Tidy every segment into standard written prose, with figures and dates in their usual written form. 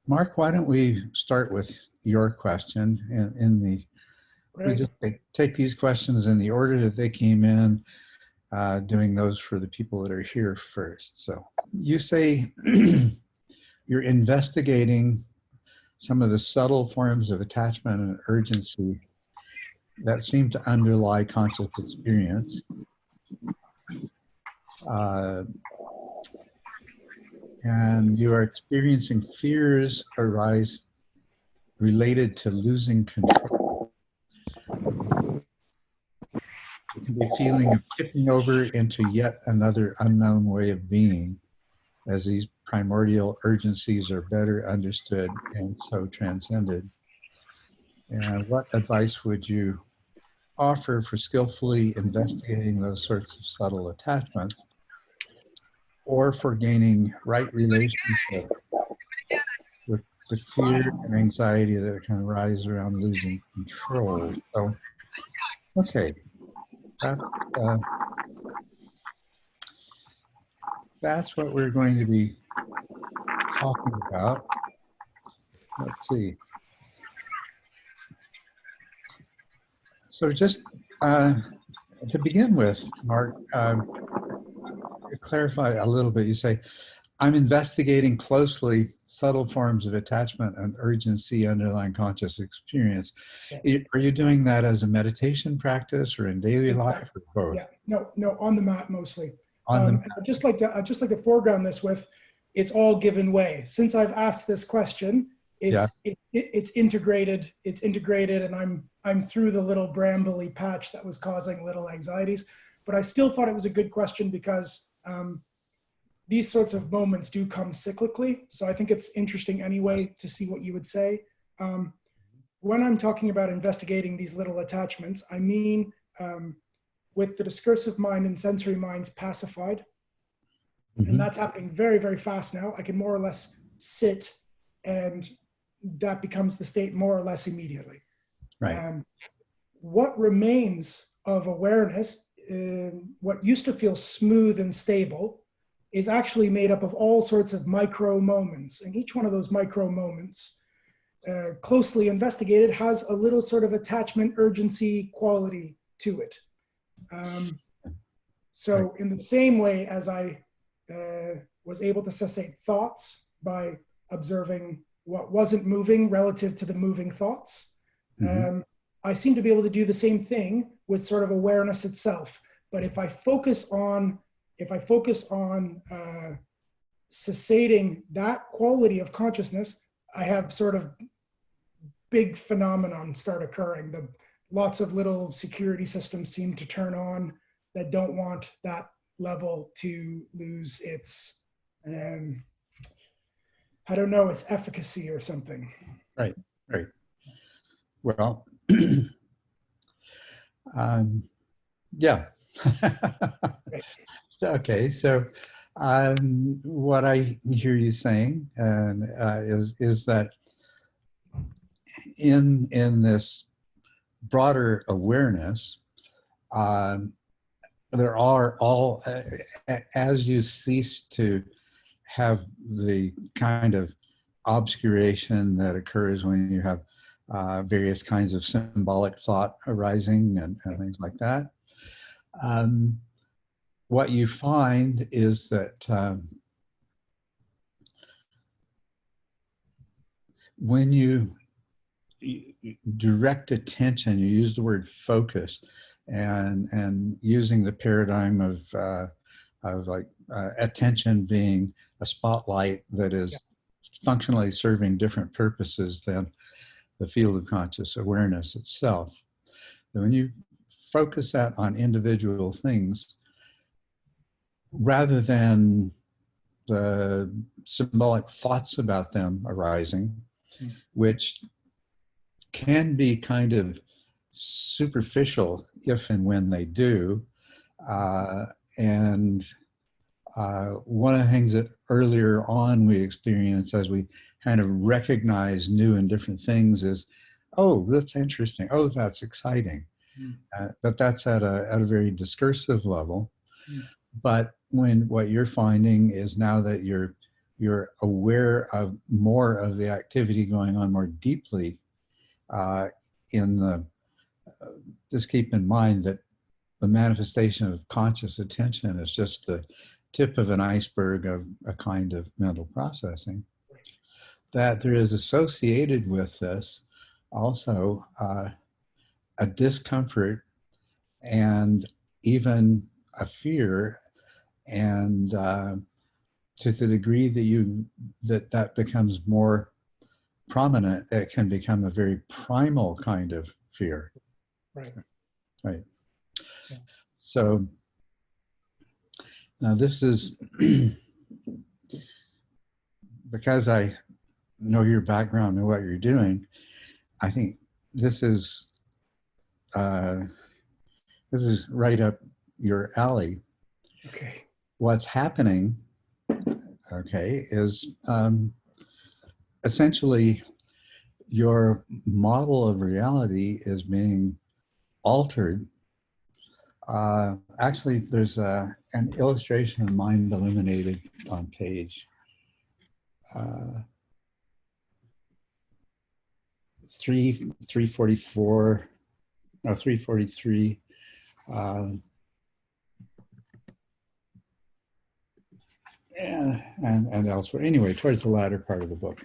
Mark, why don't we start with your question we just take these questions in the order that they came in, doing those for the people that are here first. So you say you're investigating some of the subtle forms of attachment and urgency that seem to underlie conscious experience. And you are experiencing fears arise related to losing control. It can be a feeling of tipping over into yet another unknown way of being, as these primordial urgencies are better understood and so transcended. And what advice would you offer for skillfully investigating those sorts of subtle attachments, or for gaining right relationship with the fear and anxiety that can arise around losing control? So, okay, that's what we're going to be talking about. Let's see. So just to begin with, Mark, to clarify a little bit, you say, I'm investigating closely subtle forms of attachment and urgency underlying conscious experience. Yeah. Are you doing that as a meditation practice or in daily life or both? Yeah, no, on the mat mostly. I'd just like to foreground this with, it's all given way. Since I've asked this question, it's integrated, and I'm through the little brambly patch that was causing little anxieties. But I still thought it was a good question because these sorts of moments do come cyclically. So I think it's interesting anyway to see what you would say. When I'm talking about investigating these little attachments, I mean with the discursive mind and sensory minds pacified. Mm-hmm. And that's happening very, very fast now. I can more or less sit, and that becomes the state more or less immediately. Right. What remains of awareness, what used to feel smooth and stable, is actually made up of all sorts of micro moments. And each one of those micro moments, closely investigated, has a little sort of attachment urgency quality to it. So in the same way as I was able to cessate thoughts by observing what wasn't moving relative to the moving thoughts, mm-hmm. I seem to be able to do the same thing with sort of awareness itself. But if I focus on cessating that quality of consciousness, I have sort of big phenomenon start occurring. Lots of little security systems seem to turn on that don't want that level to lose its, I don't know, its efficacy or something. Right. Well, yeah. Okay, so what I hear you saying is that in this broader awareness, there are all, as you cease to have the kind of obscuration that occurs when you have various kinds of symbolic thought arising and things like that, what you find is that when you direct attention, you use the word focus, and using the paradigm of attention being a spotlight that is functionally serving different purposes than the field of conscious awareness itself. And when you focus that on individual things, rather than the symbolic thoughts about them arising, which can be kind of superficial if and when they do. One of the things that earlier on we experience as we kind of recognize new and different things is, oh, that's interesting. Oh, that's exciting. But that's at a very discursive level. But what you're finding is now that you're you're aware of more of the activity going on more deeply in the, just keep in mind that the manifestation of conscious attention is just the tip of an iceberg of a kind of mental processing. That there is associated with this also a discomfort and even a fear, and to the degree that that becomes more prominent, it can become a very primal kind of fear. Right. Right. Yeah. So now this is because I know your background and what you're doing. I think this is right up your alley. Okay. What's happening, okay, is essentially your model of reality is being altered. Actually, there's an illustration of Mind Illuminated on page 344, no, 343. And elsewhere. Anyway, towards the latter part of the book,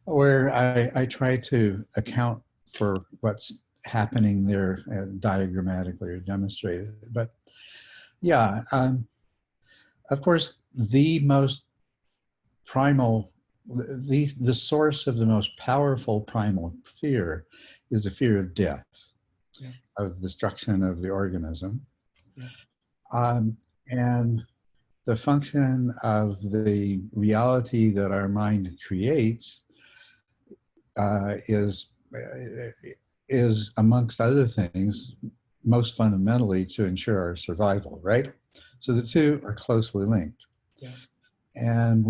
where I try to account for what's happening there diagrammatically or demonstrated. But yeah, of course, the most primal, the source of the most powerful primal fear is the fear of death, of destruction of the organism. And the function of the reality that our mind creates is, amongst other things, most fundamentally to ensure our survival, right? So the two are closely linked. Yeah. And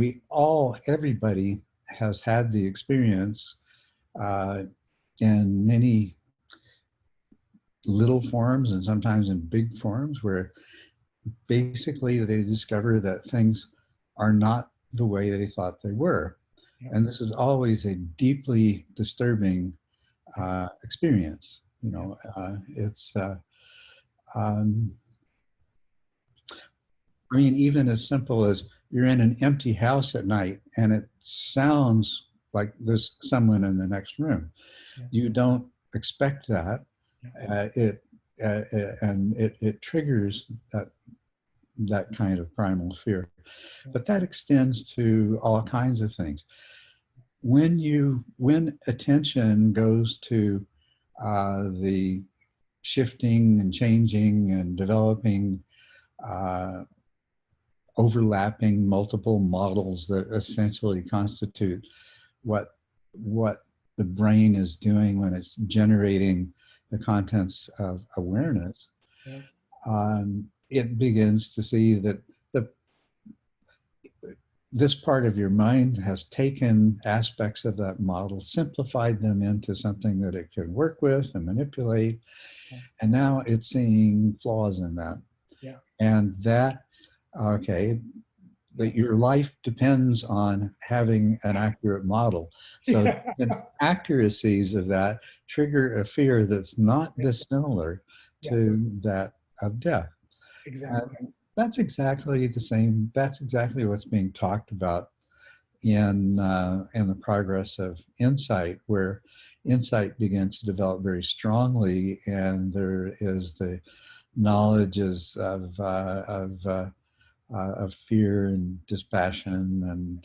everybody has had the experience in many little forms and sometimes in big forms where basically they discover that things are not the way they thought they were. Yeah. And this is always a deeply disturbing experience. You know, it's, I mean, even as simple as you're in an empty house at night and it sounds like there's someone in the next room. Yeah. You don't expect that. Yeah. It triggers that kind of primal fear. But that extends to all kinds of things. When attention goes to the shifting and changing and developing overlapping multiple models that essentially constitute what the brain is doing when it's generating the contents of awareness, it begins to see that this part of your mind has taken aspects of that model, simplified them into something that it can work with and manipulate, and now it's seeing flaws in that. Yeah. And that, that your life depends on having an accurate model. So the accuracies of that trigger a fear that's not dissimilar to that of death. Exactly. And that's exactly the same. That's exactly what's being talked about in the progress of insight, where insight begins to develop very strongly, and there is the knowledges of fear and dispassion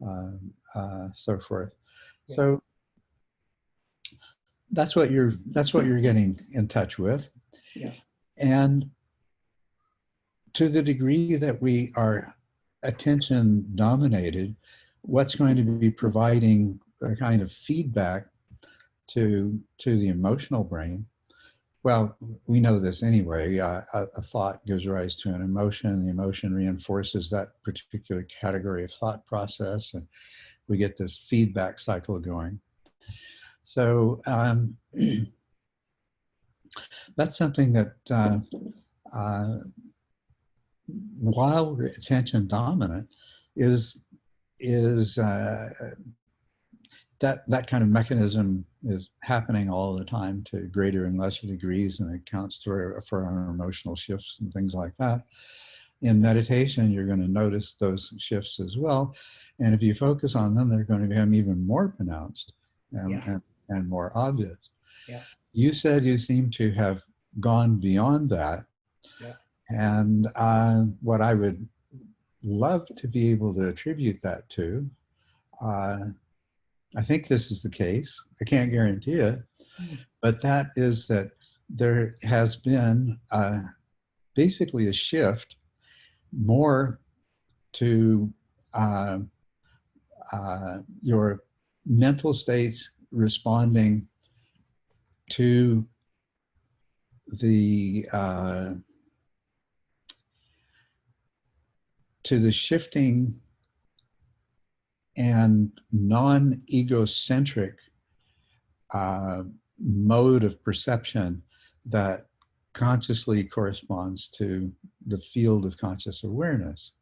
and so forth. Yeah. So that's what you're getting in touch with. Yeah. And to the degree that we are attention dominated, what's going to be providing a kind of feedback to the emotional brain? Well, we know this anyway. A thought gives rise to an emotion. The emotion reinforces that particular category of thought process, and we get this feedback cycle going. So that's something that while we're attention dominant, is that kind of mechanism is happening all the time to greater and lesser degrees, and it counts for our emotional shifts and things like that. In meditation, you're going to notice those shifts as well, and if you focus on them, they're going to become even more pronounced and more obvious. Yeah. You said you seem to have gone beyond that, and what I would love to be able to attribute that to, I think this is the case, I can't guarantee it, but that is that there has been basically a shift more to your mental states responding to the shifting and non-egocentric mode of perception that consciously corresponds to the field of conscious awareness.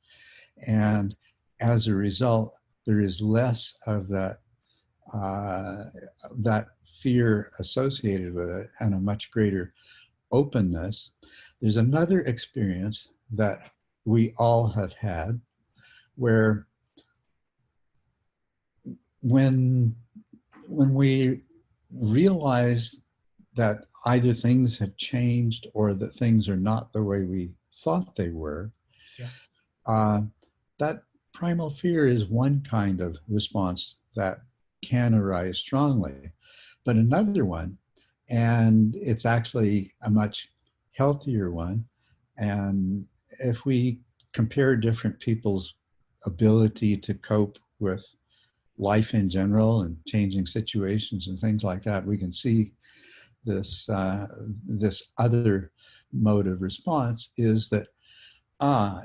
And as a result, there is less of that fear associated with it and a much greater openness. There's another experience that we all have had where when we realize that either things have changed or that things are not the way we thought they were, that primal fear is one kind of response that can arise strongly. But another one, and it's actually a much healthier one, and if we compare different people's ability to cope with life in general and changing situations and things like that, we can see this this other mode of response is that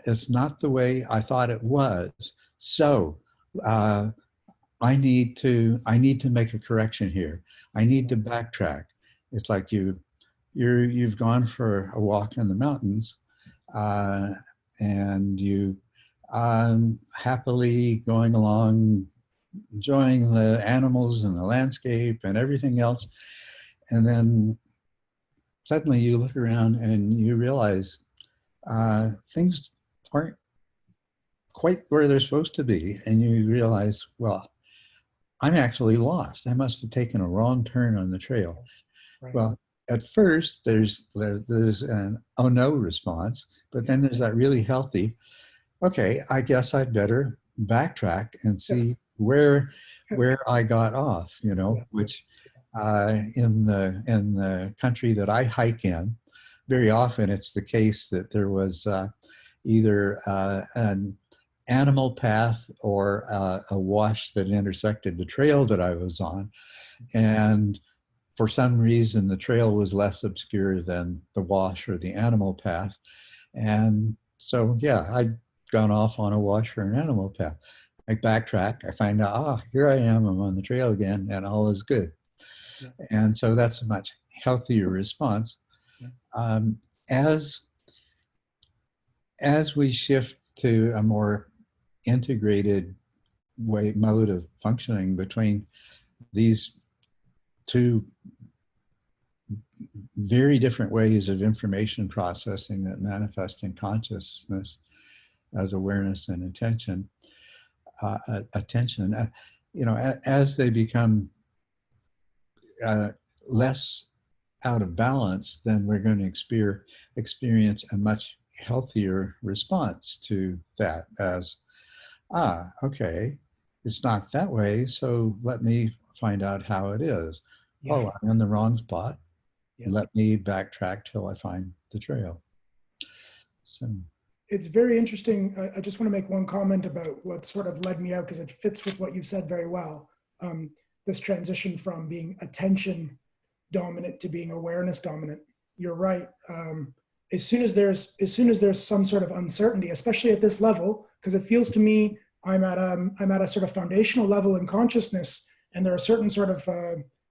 it's not the way I thought it was, so I need to make a correction here. I need to backtrack. It's like you've gone for a walk in the mountains, and you happily going along, enjoying the animals and the landscape and everything else. And then suddenly you look around and you realize things aren't quite where they're supposed to be. And you realize, well, I'm actually lost. I must have taken a wrong turn on the trail. Right. Well, at first there's an oh no response, but then there's that really healthy, okay, I guess I'd better backtrack and see where I got off, which in the country that I hike in, very often it's the case that there was either an animal path or a wash that intersected the trail that I was on. And for some reason, the trail was less obscure than the wash or the animal path. And so, yeah, I'd gone off on a wash or an animal path. I backtrack, I find out, here I am, I'm on the trail again, and all is good. Yeah. And so that's a much healthier response. Yeah. As we shift to a more integrated mode of functioning between these two very different ways of information processing that manifest in consciousness as awareness and attention, as they become less out of balance, then we're going to experience a much healthier response to that as, okay, it's not that way, so let me find out how it is. Yeah. Oh, I'm in the wrong spot. Yeah. Let me backtrack till I find the trail. So it's very interesting. I just want to make one comment about what sort of led me out, because it fits with what you said very well. This transition from being attention dominant to being awareness dominant. You're right. As soon as there's some sort of uncertainty, especially at this level, because it feels to me I'm at a sort of foundational level in consciousness, and there are certain sort of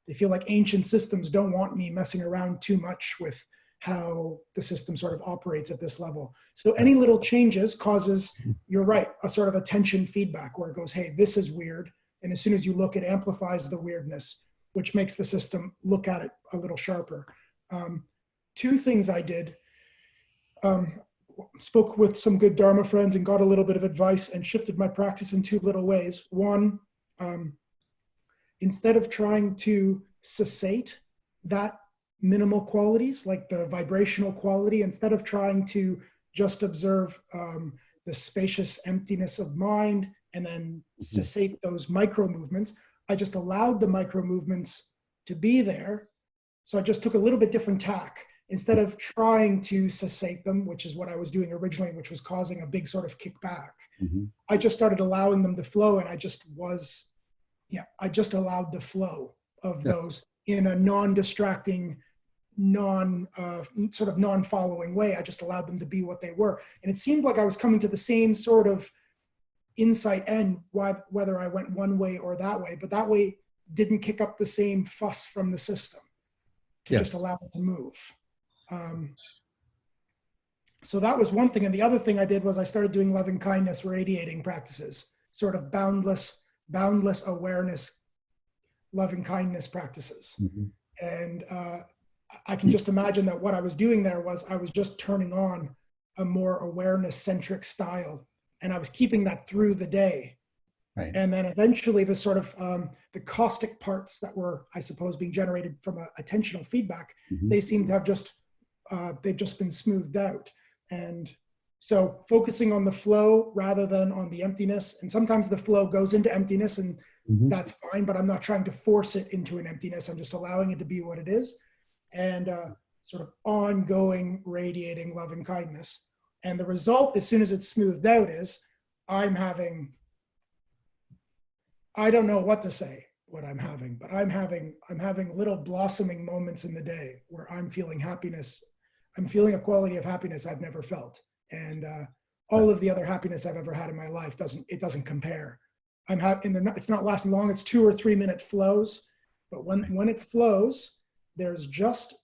they feel like ancient systems don't want me messing around too much with how the system sort of operates at this level. So any little changes causes, you're right, a sort of attention feedback where it goes, hey, this is weird. And as soon as you look, it amplifies the weirdness, which makes the system look at it a little sharper. Two things I did, spoke with some good Dharma friends and got a little bit of advice and shifted my practice in two little ways. One, instead of trying to cessate that minimal qualities, like the vibrational quality, instead of trying to just observe the spacious emptiness of mind and then cessate those micro movements, I just allowed the micro movements to be there. So I just took a little bit different tack. Instead of trying to cessate them, which is what I was doing originally, which was causing a big sort of kickback, I just started allowing them to flow, and I just allowed the flow of those in a non-distracting, sort of non-following way. I just allowed them to be what they were. And it seemed like I was coming to the same sort of insight end, whether I went one way or that way, but that way didn't kick up the same fuss from the system to just allow it to move. So that was one thing. And the other thing I did was I started doing loving kindness radiating practices, sort of boundless awareness, loving kindness practices. And I can just imagine that what I was doing there was I was just turning on a more awareness centric style. And I was keeping that through the day. Right. And then eventually the sort of the caustic parts that were, I suppose, being generated from attentional feedback, they seem to have they've just been smoothed out. And so focusing on the flow rather than on the emptiness. And sometimes the flow goes into emptiness, and that's fine, but I'm not trying to force it into an emptiness. I'm just allowing it to be what it is. And sort of ongoing radiating loving kindness. And the result, as soon as it's smoothed out, is I don't know what to say, what I'm having, but I'm having little blossoming moments in the day where I'm feeling happiness. I'm feeling a quality of happiness I've never felt. And all of the other happiness I've ever had in my life doesn't compare. It's not lasting long. It's 2 or 3 minute flows, but when it flows, there's just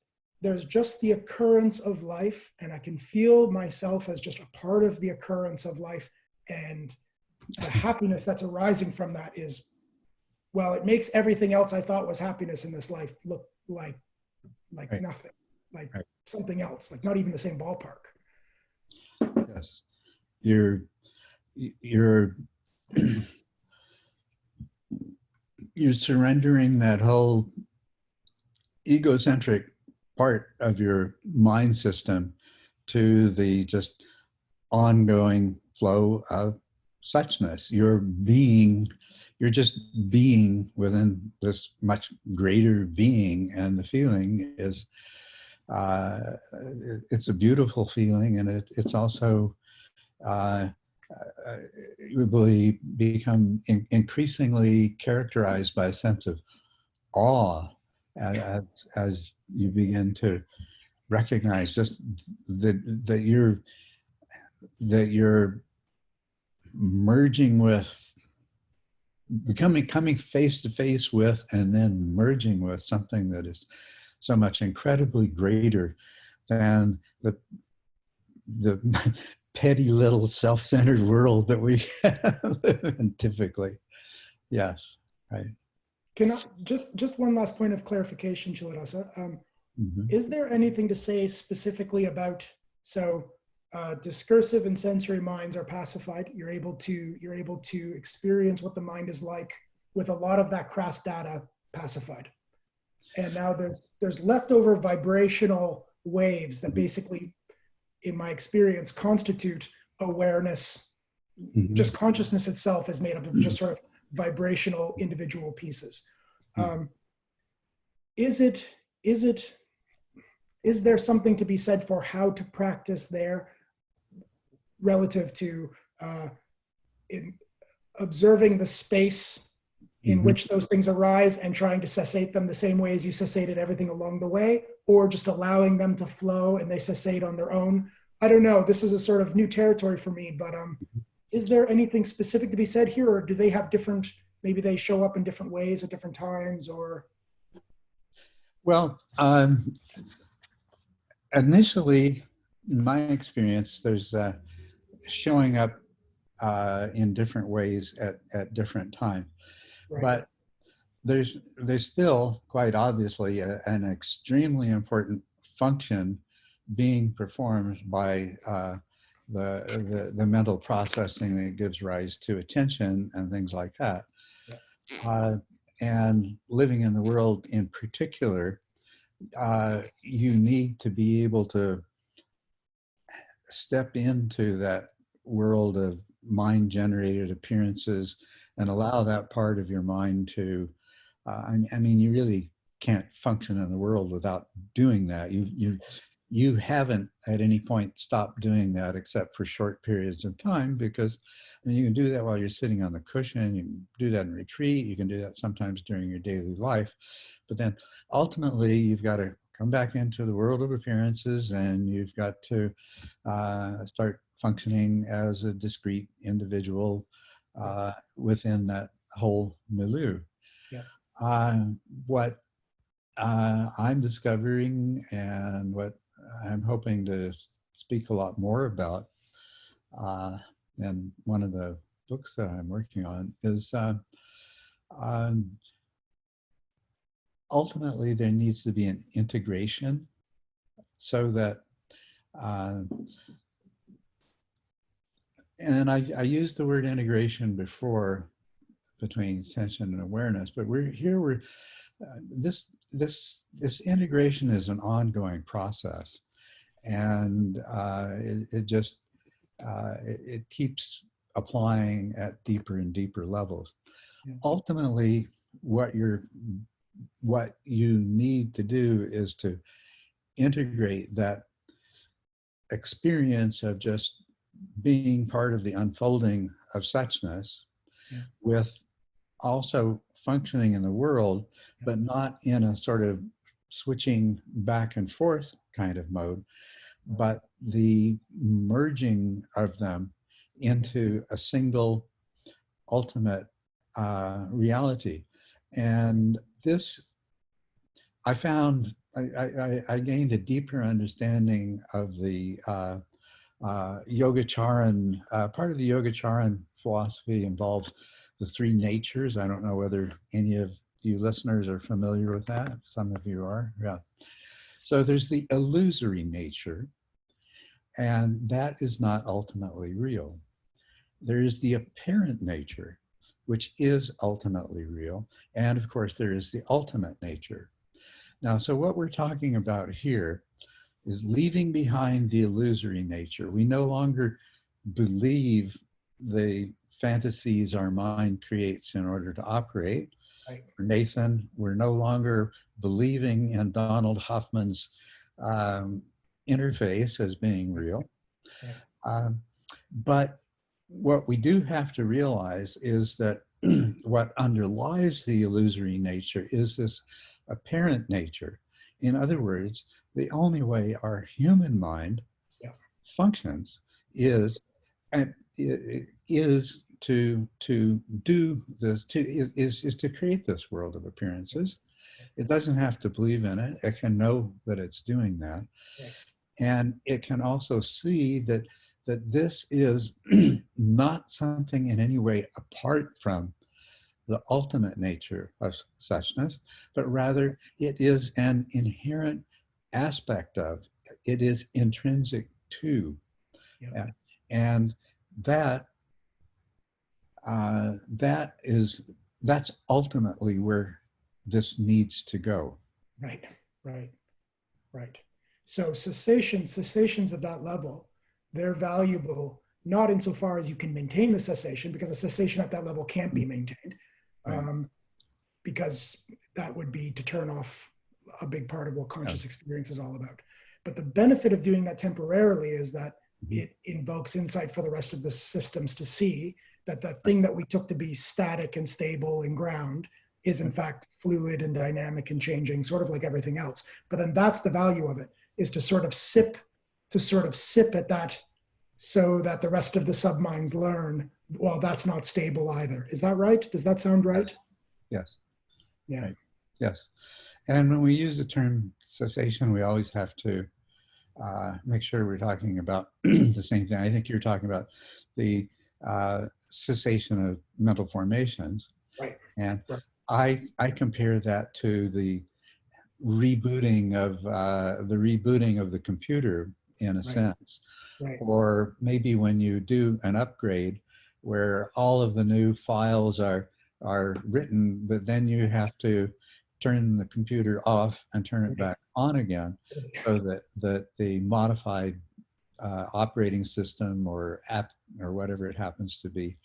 the occurrence of life, and I can feel myself as just a part of the occurrence of life. And the happiness that's arising from that is, well, it makes everything else I thought was happiness in this life look like nothing, like something else, like not even the same ballpark. Yes. You're surrendering that whole egocentric part of your mind system to the just ongoing flow of suchness. You're just being within this much greater being, and the feeling is it's a beautiful feeling, and it's also really become increasingly characterized by a sense of awe as you begin to recognize just that you're merging with, coming face to face with, and then merging with something that is so much incredibly greater than the petty little self-centered world that we live in typically. Yes, right. Can I just one last point of clarification, Culadasa? Is there anything to say specifically about, so discursive and sensory minds are pacified. You're able to experience what the mind is like with a lot of that crass data pacified. And now there's leftover vibrational waves that basically, in my experience, constitute awareness. Just consciousness itself is made up of just sort of vibrational individual pieces. Is there something to be said for how to practice there relative to in observing the space in which those things arise and trying to cessate them the same way as you cessated everything along the way, or just allowing them to flow and they cessate on their own? I don't know. This is a sort of new territory for me, but is there anything specific to be said here, or do they have different, maybe they show up in different ways at different times, or? Well, Initially, in my experience, there's showing up in different ways at different times. Right. But there's still quite obviously an extremely important function being performed by the mental processing that gives rise to attention and things like that. Yeah. And living in the world in particular, you need to be able to step into that world of mind generated appearances and allow that part of your mind to I mean, you really can't function in the world without doing that. You haven't at any point stopped doing that except for short periods of time, because I mean, you can do that while you're sitting on the cushion. You can do that in retreat. You can do that sometimes during your daily life. But then ultimately, you've got to come back into the world of appearances, and you've got to start functioning as a discrete individual within that whole milieu. Yeah. What I'm discovering and what I'm hoping to speak a lot more about, and one of the books that I'm working on is ultimately there needs to be an integration so that, and I used the word integration before between attention and awareness, but this integration is an ongoing process, and it keeps applying at deeper and deeper levels. Yeah. Ultimately, what you need to do is to integrate that experience of just being part of the unfolding of suchness, yeah, with also functioning in the world, but not in a sort of switching back and forth kind of mode, but the merging of them into a single ultimate reality. And this, I found, I gained a deeper understanding of the Yogacharan. Part of the Yogacharan philosophy involves the three natures. I don't know whether any of you listeners are familiar with that. Some of you are, yeah. So there's the illusory nature, and that is not ultimately real. There is the apparent nature, which is ultimately real. And of course, there is the ultimate nature. Now, so what we're talking about here is leaving behind the illusory nature. We no longer believe the fantasies our mind creates in order to operate. Right. For Nathan, we're no longer believing in Donald Hoffman's interface as being real. Right. But what we do have to realize is that what underlies the illusory nature is this apparent nature. In other words, the only way our human mind functions is to do this, is to create this world of appearances. It doesn't have to believe in it. It can know that it's doing that. And it can also see that this is not something in any way apart from the ultimate nature of suchness, but rather it is an inherent aspect of, it is intrinsic to. Yep. And that's ultimately where this needs to go. Right. So cessations at that level, they're valuable, not insofar as you can maintain the cessation, because a cessation at that level can't be maintained. Right. Because that would be to turn off a big part of what conscious experience is all about. But the benefit of doing that temporarily is that it invokes insight for the rest of the systems to see that the thing that we took to be static and stable and ground is in fact fluid and dynamic and changing, sort of like everything else. But then that's the value of it, is to sort of sip at that, so that the rest of the subminds learn, well, that's not stable either. Is that right? Does that sound right? Yes. Yeah. Right. Yes. And when we use the term cessation, we always have to make sure we're talking about the same thing. I think you're talking about the cessation of mental formations. Right. And Right. I compare that to the rebooting of the computer in a Right. sense, Right. or maybe when you do an upgrade where all of the new files are written, but then you have to turn the computer off and turn it back on again, so that the modified operating system or app or whatever it happens to be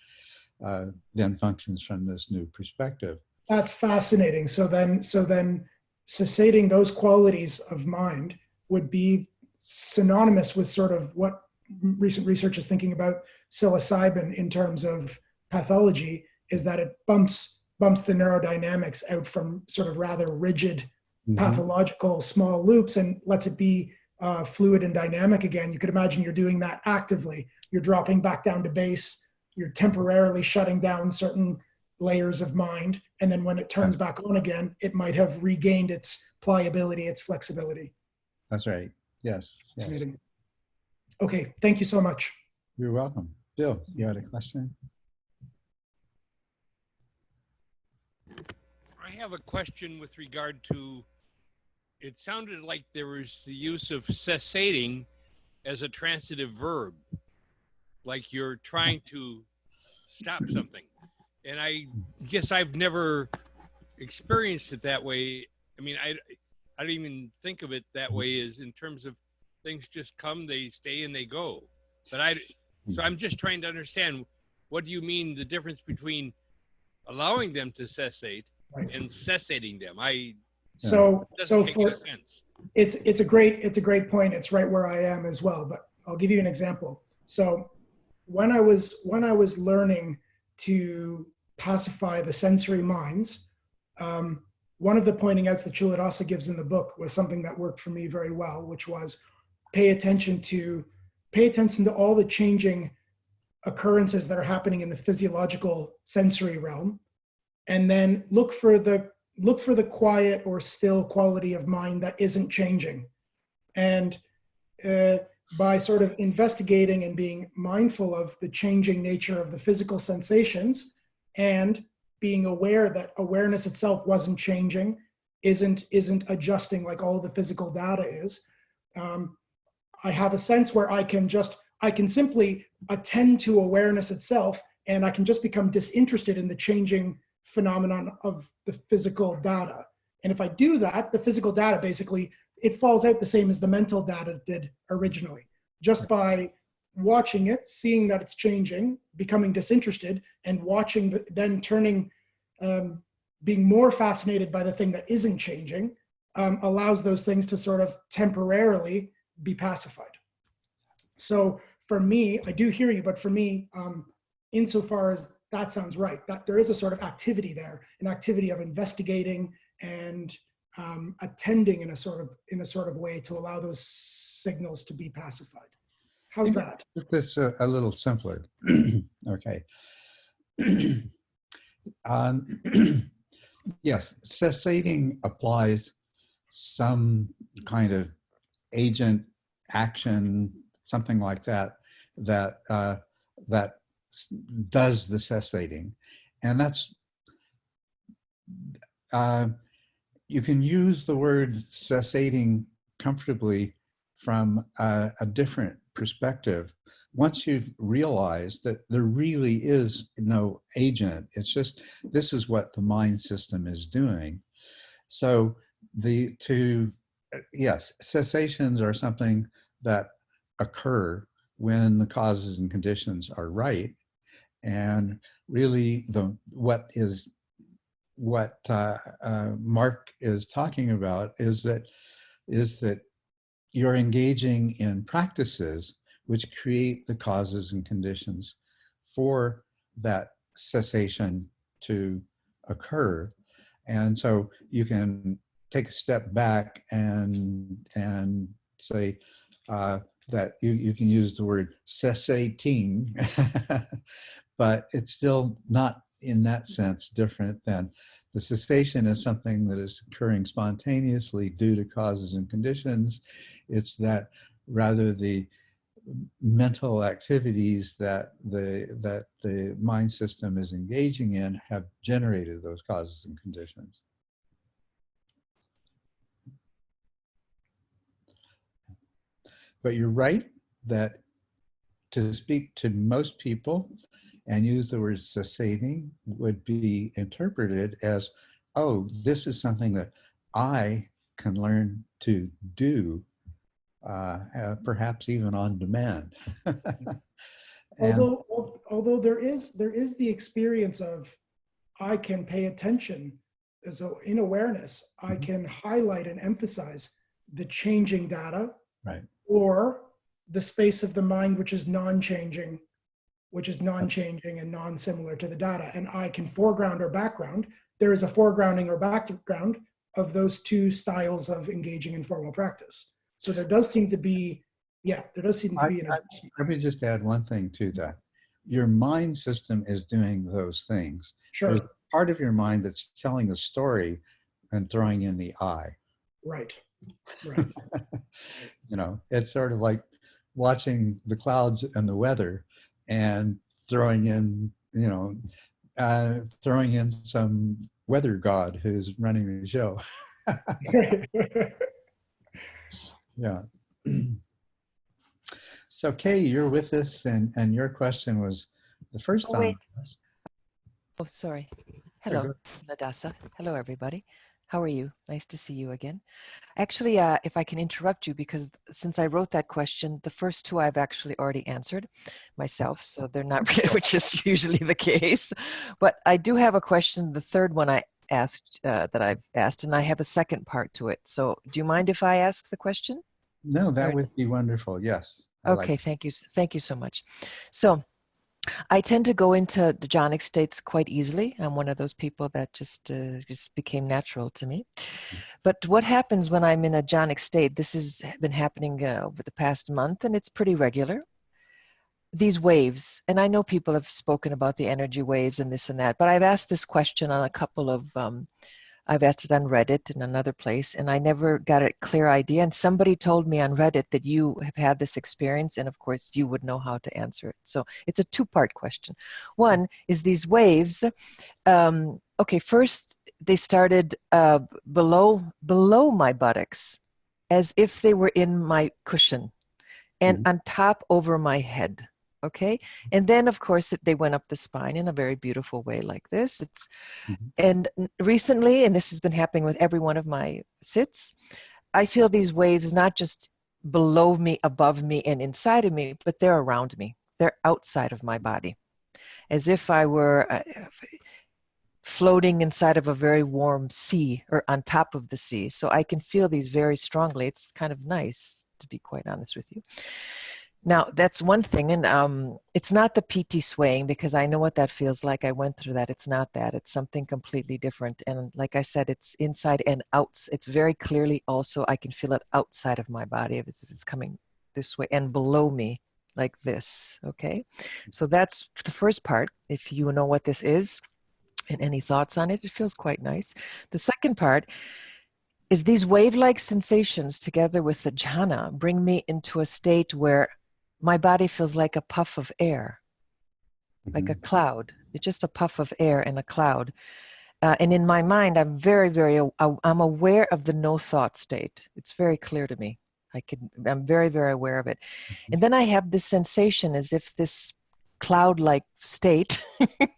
then functions from this new perspective. That's fascinating. So then cessating those qualities of mind would be synonymous with sort of what recent research is thinking about psilocybin in terms of pathology, is that it bumps the neurodynamics out from sort of rather rigid pathological small loops and lets it be fluid and dynamic again. You could imagine you're doing that actively. You're dropping back down to base. You're temporarily shutting down certain layers of mind, and then when it turns back on again, it might have regained its pliability, its flexibility. That's right. Yes. Yes. Okay, thank you so much. You're welcome. Bill, you had a question? I have a question with regard to, it sounded like there was the use of cessating as a transitive verb, like you're trying to stop something. And I guess I've never experienced it that way. I mean, I don't even think of it that way, as in terms of things just come, they stay, and they go. But so I'm just trying to understand, what do you mean the difference between allowing them to cessate and cessating them? So make any sense. It's a great point. It's right where I am as well. But I'll give you an example. So when I was learning to pacify the sensory minds, one of the pointing outs that Culadasa gives in the book was something that worked for me very well, which was pay attention to all the changing occurrences that are happening in the physiological sensory realm, and then look for the quiet or still quality of mind that isn't changing. And by sort of investigating and being mindful of the changing nature of the physical sensations, and being aware that awareness itself wasn't changing, isn't adjusting like all the physical data is, I have a sense where I can simply attend to awareness itself, and I can just become disinterested in the changing phenomenon of the physical data. And if I do that, the physical data basically, it falls out the same as the mental data did originally. Just by watching it, seeing that it's changing, becoming disinterested, and watching, then turning, being more fascinated by the thing that isn't changing, allows those things to sort of temporarily be pacified. So for me, I do hear you, but for me, insofar as that sounds right, that there is a sort of activity there, an activity of investigating and attending in a sort of way to allow those signals to be pacified. How's that? It's a little simpler. Okay. Yes, cessating applies some kind of agent action, something like that, that does the cessating. And that's, you can use the word cessating comfortably from a different perspective. Once you've realized that there really is no agent, it's just, this is what the mind system is doing. So yes, cessations are something that occur when the causes and conditions are right. And really what Mark is talking about is that you're engaging in practices which create the causes and conditions for that cessation to occur. And so you can take a step back and say that you can use the word cessating, but it's still not in that sense different than the cessation is something that is occurring spontaneously due to causes and conditions. It's that rather the mental activities that the mind system is engaging in have generated those causes and conditions. But you're right that to speak to most people and use the word cessating would be interpreted as, oh, this is something that I can learn to do, perhaps even on demand. Although there is the experience of, I can pay attention. So in awareness, I can highlight and emphasize the changing data, right, or the space of the mind which is non-changing, and non-similar to the data. And I can foreground or background. There is a foregrounding or background of those two styles of engaging in formal practice. So there does seem to be, an adjustment. Let me just add one thing to that. Your mind system is doing those things. Sure. There's part of your mind that's telling the story and throwing in the I. Right. You know, it's sort of like watching the clouds and the weather and throwing in, throwing in some weather god who's running the show. Yeah. So Kay, you're with us, and your question was the first time. Wait. Oh, sorry. Hello, Culadasa. Hello, everybody. How are you? Nice to see you again. Actually, if I can interrupt you, because since I wrote that question, the first two I've actually already answered myself, so they're not really, which is usually the case. But I do have a question, the third one I asked, that I've asked, and I have a second part to it. So do you mind if I ask the question? No, that would be wonderful. Yes. Okay, thank you. Thank you so much. So I tend to go into the jhanic states quite easily. I'm one of those people that just became natural to me. But what happens when I'm in a jhanic state, this has been happening over the past month, and it's pretty regular. These waves, and I know people have spoken about the energy waves and this and that, but I've asked this question on a couple of, I've asked it on Reddit in another place, and I never got a clear idea. And somebody told me on Reddit that you have had this experience, and of course you would know how to answer it. So it's a two-part question. One is these waves. Okay, first they started below my buttocks, as if they were in my cushion, and on top over my head. Okay, and then of course they went up the spine in a very beautiful way like this. And recently, and this has been happening with every one of my sits, I feel these waves not just below me, above me, and inside of me, but they're around me. They're outside of my body, as if I were floating inside of a very warm sea, or on top of the sea. So I can feel these very strongly. It's kind of nice, to be quite honest with you. Now, that's one thing, and it's not the PT swaying, because I know what that feels like. I went through that. It's not that. It's something completely different. And like I said, it's inside and out. It's very clearly also, I can feel it outside of my body if it's coming this way, and below me like this, okay? So that's the first part. If you know what this is and any thoughts on it, it feels quite nice. The second part is these wave-like sensations together with the jhana bring me into a state where my body feels like a puff of air, like a cloud. It's just a puff of air and a cloud. And in my mind, I'm I'm aware of the no thought state. It's very clear to me. I'm very, very aware of it. And then I have this sensation as if this cloud-like state, if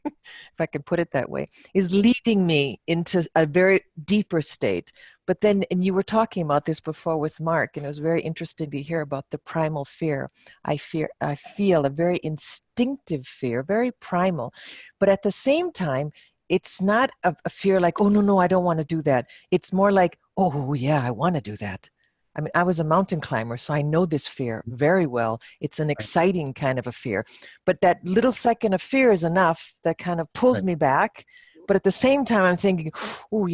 I can put it that way, is leading me into a very deeper state. But then, and you were talking about this before with Mark, and it was very interesting to hear about the primal fear. I feel a very instinctive fear, very primal. But at the same time, it's not a fear like, oh, no, I don't want to do that. It's more like, oh, yeah, I want to do that. I mean, I was a mountain climber, so I know this fear very well. It's an exciting kind of a fear. But that little second of fear is enough that kind of pulls me back. But at the same time, I'm thinking, oh,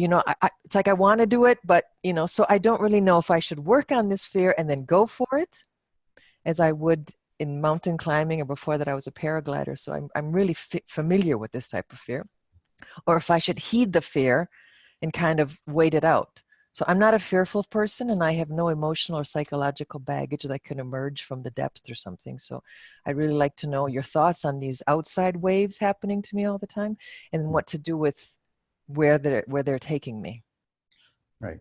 it's like I want to do it, but, so I don't really know if I should work on this fear and then go for it, as I would in mountain climbing, or before that I was a paraglider. So I'm really familiar with this type of fear. Or if I should heed the fear and kind of wait it out. So I'm not a fearful person, and I have no emotional or psychological baggage that could emerge from the depths or something. So I'd really like to know your thoughts on these outside waves happening to me all the time, and what to do with where they're taking me. Right.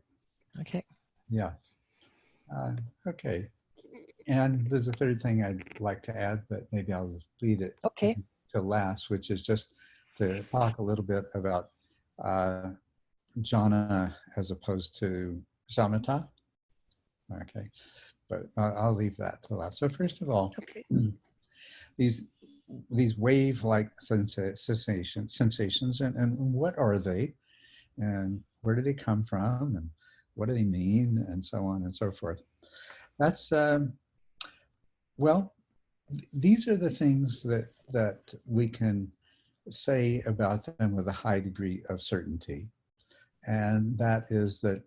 Okay. Yeah. Okay. And there's a third thing I'd like to add, but maybe I'll just lead it Okay. to last, which is just to talk a little bit about jhana as opposed to samatha. Okay, but I'll leave that to last. So first of all, Okay. these wave-like sensations, and what are they, and where do they come from, and what do they mean, and so on and so forth. That's well, these are the things that we can say about them with a high degree of certainty, and that is that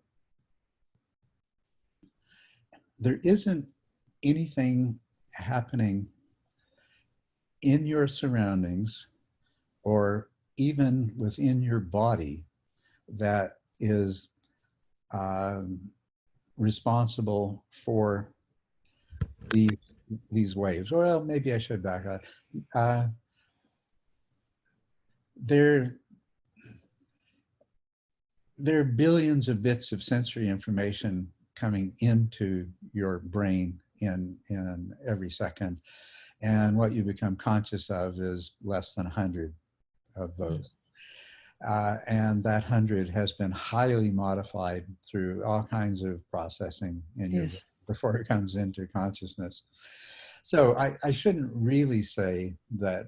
there isn't anything happening in your surroundings or even within your body that is responsible for these waves. Well, maybe I should back up. There are billions of bits of sensory information coming into your brain in every second, and what you become conscious of is less than 100 of those. And that 100 has been highly modified through all kinds of processing in your before it comes into consciousness. So I shouldn't really say that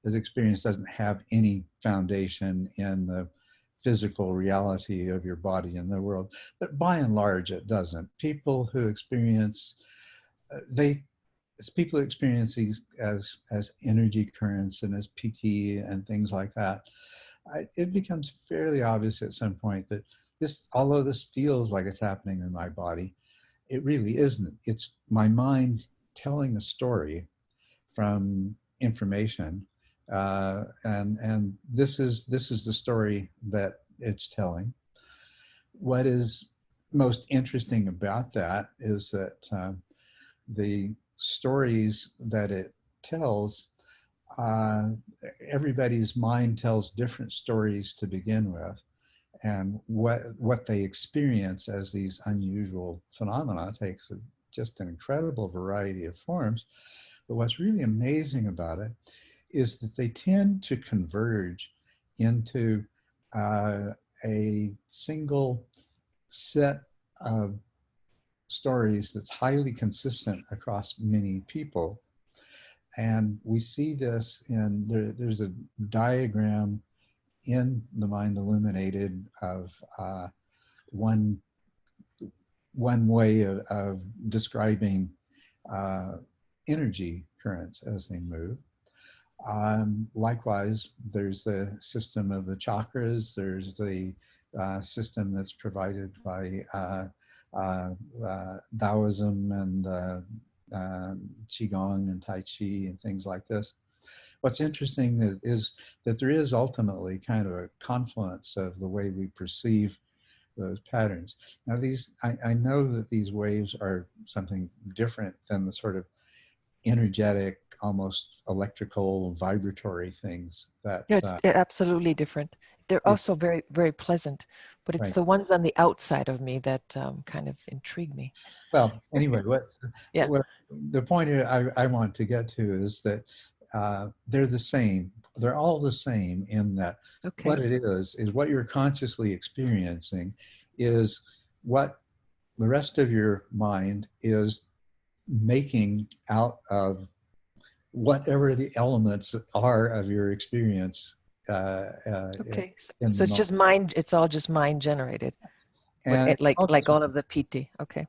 this experience doesn't have any foundation in the physical reality of your body in the world, but by and large it doesn't. People who experience people experience these as energy currents and as PT and things like that. It becomes fairly obvious at some point that although this feels like it's happening in my body, it really isn't. It's my mind telling a story from information, and this is the story that it's telling. What is most interesting about that is that the stories that it tells, everybody's mind tells different stories to begin with, and what they experience as these unusual phenomena takes just an incredible variety of forms. But what's really amazing about it is that they tend to converge into a single set of stories that's highly consistent across many people. And we see this there's a diagram in the Mind Illuminated of one way of describing energy currents as they move. Likewise, there's the system of the chakras. There's the system that's provided by Taoism and Qigong and Tai Chi and things like this. What's interesting is that there is ultimately kind of a confluence of the way we perceive those patterns. Now I know that these waves are something different than the sort of energetic, almost electrical, vibratory things that... Yeah, it's absolutely different. They're also very, very pleasant, but it's the ones on the outside of me that kind of intrigue me. Well, anyway, what the point I want to get to is that they're the same. They're all the same in that what it is what you're consciously experiencing is what the rest of your mind is making out of whatever the elements are of your experience. So it's just mind. It's all just mind generated, and like all of the PT. Okay.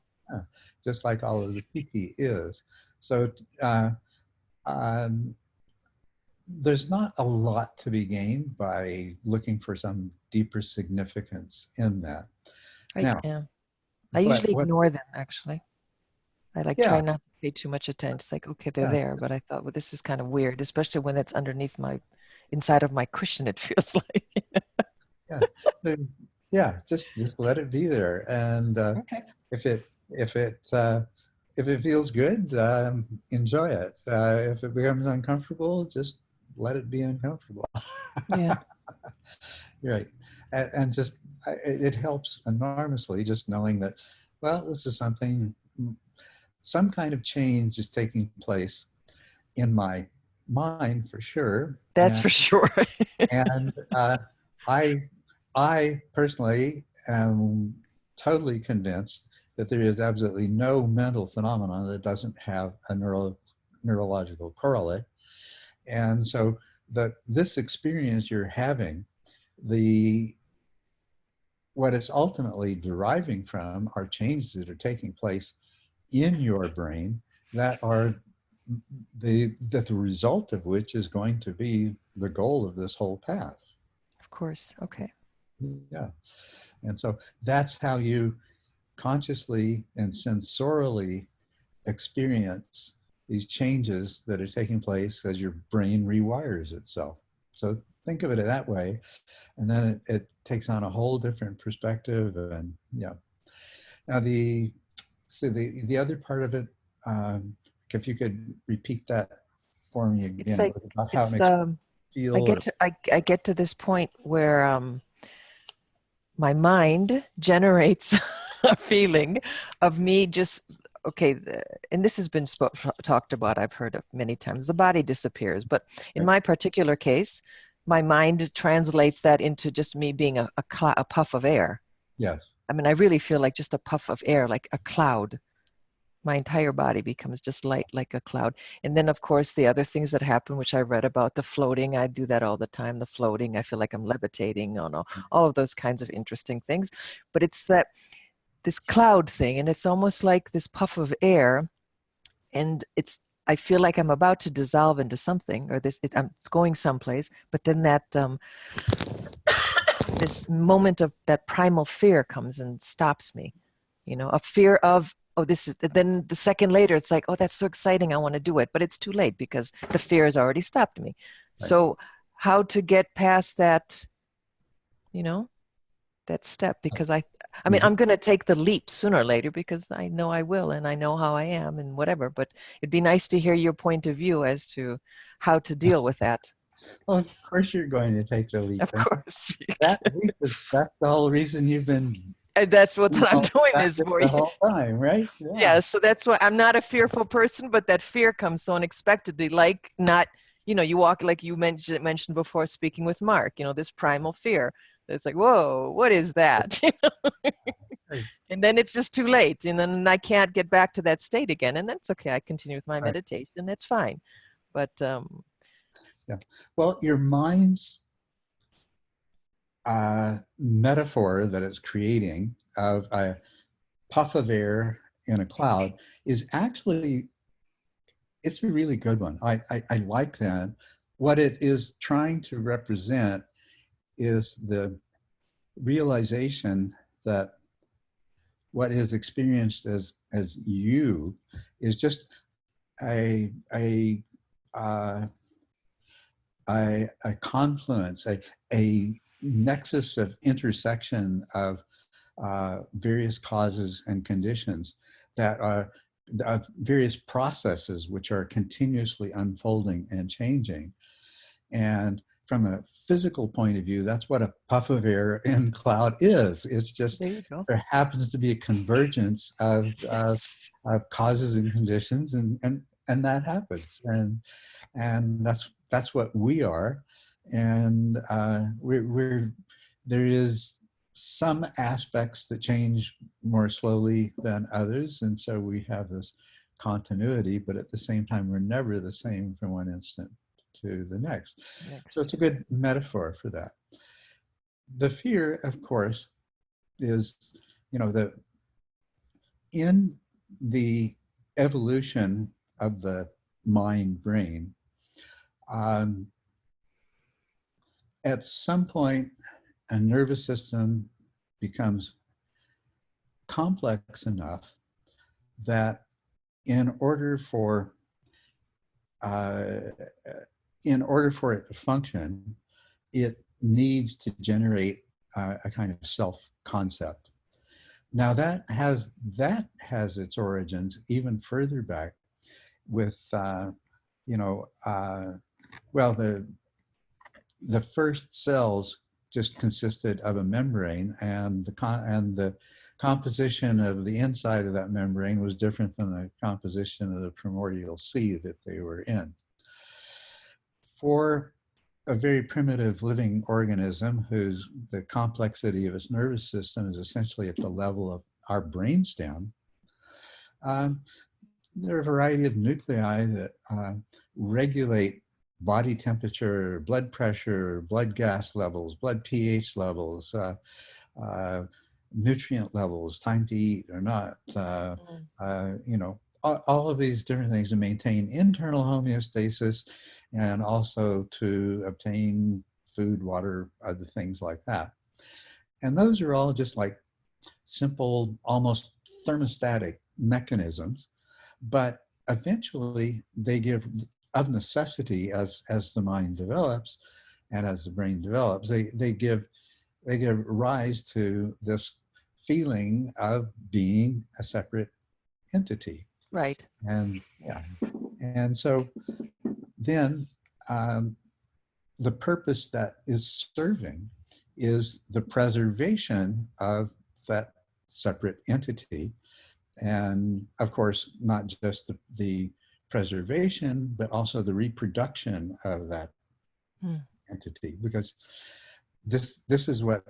Just like all of the PT is. So there's not a lot to be gained by looking for some deeper significance in that. I usually ignore them, actually. I try not to pay too much attention. It's like, okay, they're there, but I thought, well, this is kind of weird, especially when it's underneath inside of my cushion, it feels like. Yeah, just let it be there. And Okay. if it if it if it feels good, enjoy it. If it becomes uncomfortable, just let it be uncomfortable. Yeah. Right. And just it helps enormously just knowing that, well, this is something, some kind of change is taking place in my mind for sure. That's for sure. And I, I personally am totally convinced that there is absolutely no mental phenomenon that doesn't have a neurological correlate. And so that this experience you're having, the what it's ultimately deriving from are changes that are taking place in your brain that are the result of which is going to be the goal of this whole path. Of course. Okay. Yeah. And so that's how you consciously and sensorially experience these changes that are taking place as your brain rewires itself. So think of it that way, and then it takes on a whole different perspective. And yeah. Now the other part of it, if you could repeat that for me It's again, like about how it it's makes you feel. Or, I get to this point where my mind generates a feeling of me just okay, and this has been talked about, I've heard of many times. The body disappears, but in my particular case, my mind translates that into just me being a puff of air. yes. I mean, I really feel like just a puff of air, like a cloud. My entire body becomes just light like a cloud. And then, of course, the other things that happen, which I read about, the floating, I do that all the time. The floating, I feel like I'm levitating on all of those kinds of interesting things. But it's this cloud thing, and it's almost like this puff of air, and I feel like I'm about to dissolve into something, or it's going someplace. But then that this moment of that primal fear comes and stops me. A fear of, oh, this is, then the second later, it's like, oh, that's so exciting, I want to do it. But it's too late because the fear has already stopped me. Right. So how to get past that, that step? Because I mean, I'm going to take the leap sooner or later because I know I will, and I know how I am and whatever. But it'd be nice to hear your point of view as to how to deal with that. Well, of course you're going to take the leap. Of course. That leap that's the whole reason you've been. And that's what I'm doing this for the you. whole time, right? Yeah. So that's why I'm not a fearful person, but that fear comes so unexpectedly, like not, you walk, like you mentioned before speaking with Mark, this primal fear. It's like, whoa, what is that? Right. And then it's just too late. And then I can't get back to that state again. And that's okay. I continue with my Right. meditation. That's fine. But yeah. Well, your mind's metaphor that it's creating of a puff of air in a cloud is actually, it's a really good one. I like that. What it is trying to represent is the realization that what is experienced as you is just a confluence, a nexus of intersection of various causes and conditions that are various processes which are continuously unfolding and changing. And from a physical point of view, that's what a puff of air in cloud is. It's just, there happens to be a convergence of causes and conditions, and that happens. And that's what we are. And there is some aspects that change more slowly than others. And so we have this continuity, but at the same time, we're never the same from one instant to the next. So it's a good metaphor for that. The fear, of course, is, in the evolution of the mind-brain, at some point, a nervous system becomes complex enough that in order for it to function, it needs to generate a kind of self-concept. Now that has its origins even further back with, well, the first cells just consisted of a membrane, and the composition of the inside of that membrane was different than the composition of the primordial sea that they were in. For a very primitive living organism the complexity of its nervous system is essentially at the level of our brainstem, there are a variety of nuclei that regulate body temperature, blood pressure, blood gas levels, blood pH levels, nutrient levels, time to eat or not, all of these different things to maintain internal homeostasis and also to obtain food, water, other things like that. And those are all just like simple, almost thermostatic mechanisms, but eventually they give, of necessity, as the mind develops and as the brain develops, they give rise to this feeling of being a separate entity. Right. And yeah, and so then the purpose that is serving is the preservation of that separate entity, and of course not just the preservation, but also the reproduction of that entity, because this is what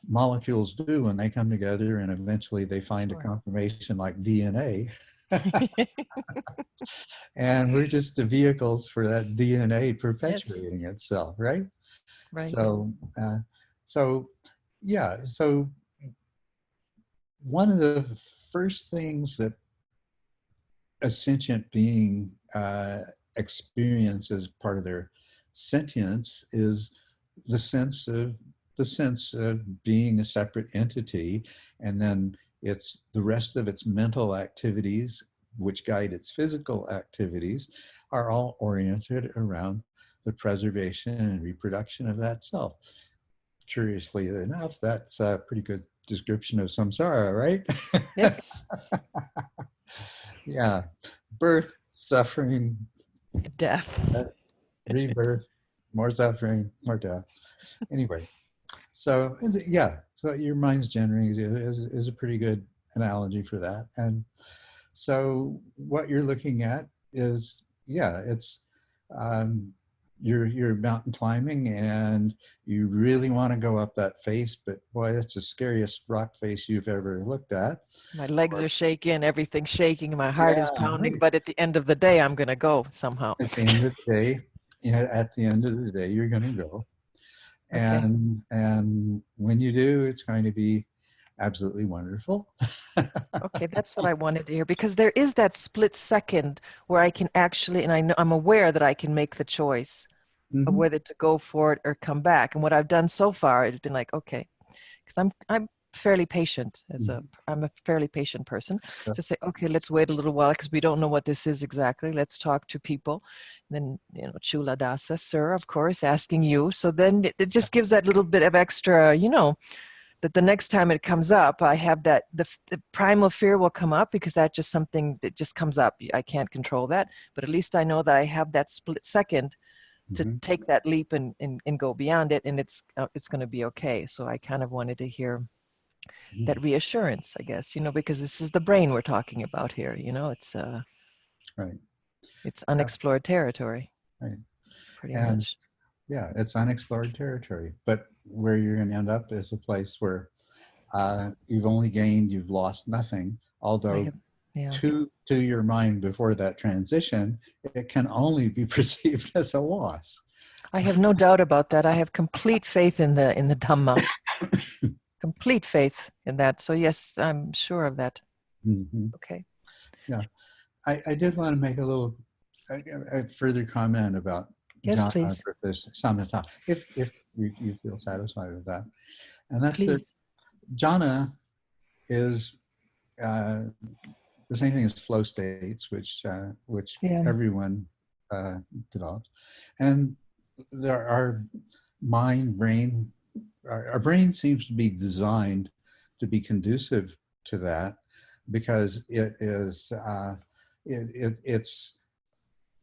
molecules do when they come together and eventually they find a conformation like DNA. And we're just the vehicles for that DNA perpetuating itself, right? Right. So one of the first things that a sentient being experience as part of their sentience is the sense of being a separate entity, and then it's the rest of its mental activities which guide its physical activities are all oriented around the preservation and reproduction of that self. Curiously enough, that's a pretty good description of samsara, right? Yes. Yeah. Birth, suffering, death, rebirth, more suffering, more death. Anyway, so yeah, so your mind's generating is a pretty good analogy for that. And so what you're looking at is, it's you're mountain climbing and you really want to go up that face, but boy, that's the scariest rock face you've ever looked at. My legs are shaking, everything's shaking, my heart is pounding, but at the end of the day, I'm going to go somehow. At the end of the day, you're going to go. And when you do, it's going to be absolutely wonderful. Okay, that's what I wanted to hear, because there is that split second where I can actually, and I'm aware that I can make the choice of whether to go for it or come back. And what I've done so far, it's been like, okay, because I'm fairly patient I'm a fairly patient person, to say, okay, let's wait a little while because we don't know what this is exactly. Let's talk to people. And then, Culadasa, sir, of course, asking you. So then it just gives that little bit of extra, that the next time it comes up, I have that, the primal fear will come up, because that's just something that just comes up. I can't control that, but at least I know that I have that split second to take that leap and go beyond it, and it's going to be okay. So I kind of wanted to hear that reassurance, I guess, because this is the brain we're talking about here. It's right. It's unexplored territory. Right. Pretty much. Yeah, it's unexplored territory, but where you're going to end up is a place where you've lost nothing, although to your mind before that transition, it can only be perceived as a loss. I have no doubt about that. I have complete faith in the Dhamma. Complete faith in that. So yes, I'm sure of that. Okay. Yeah. I did want to make a further comment about jhana, please. Samatha, if you feel satisfied with that. And that's please. That jhana is the same thing as flow states, which everyone develops. And there are mind, brain our brain seems to be designed to be conducive to that, because it's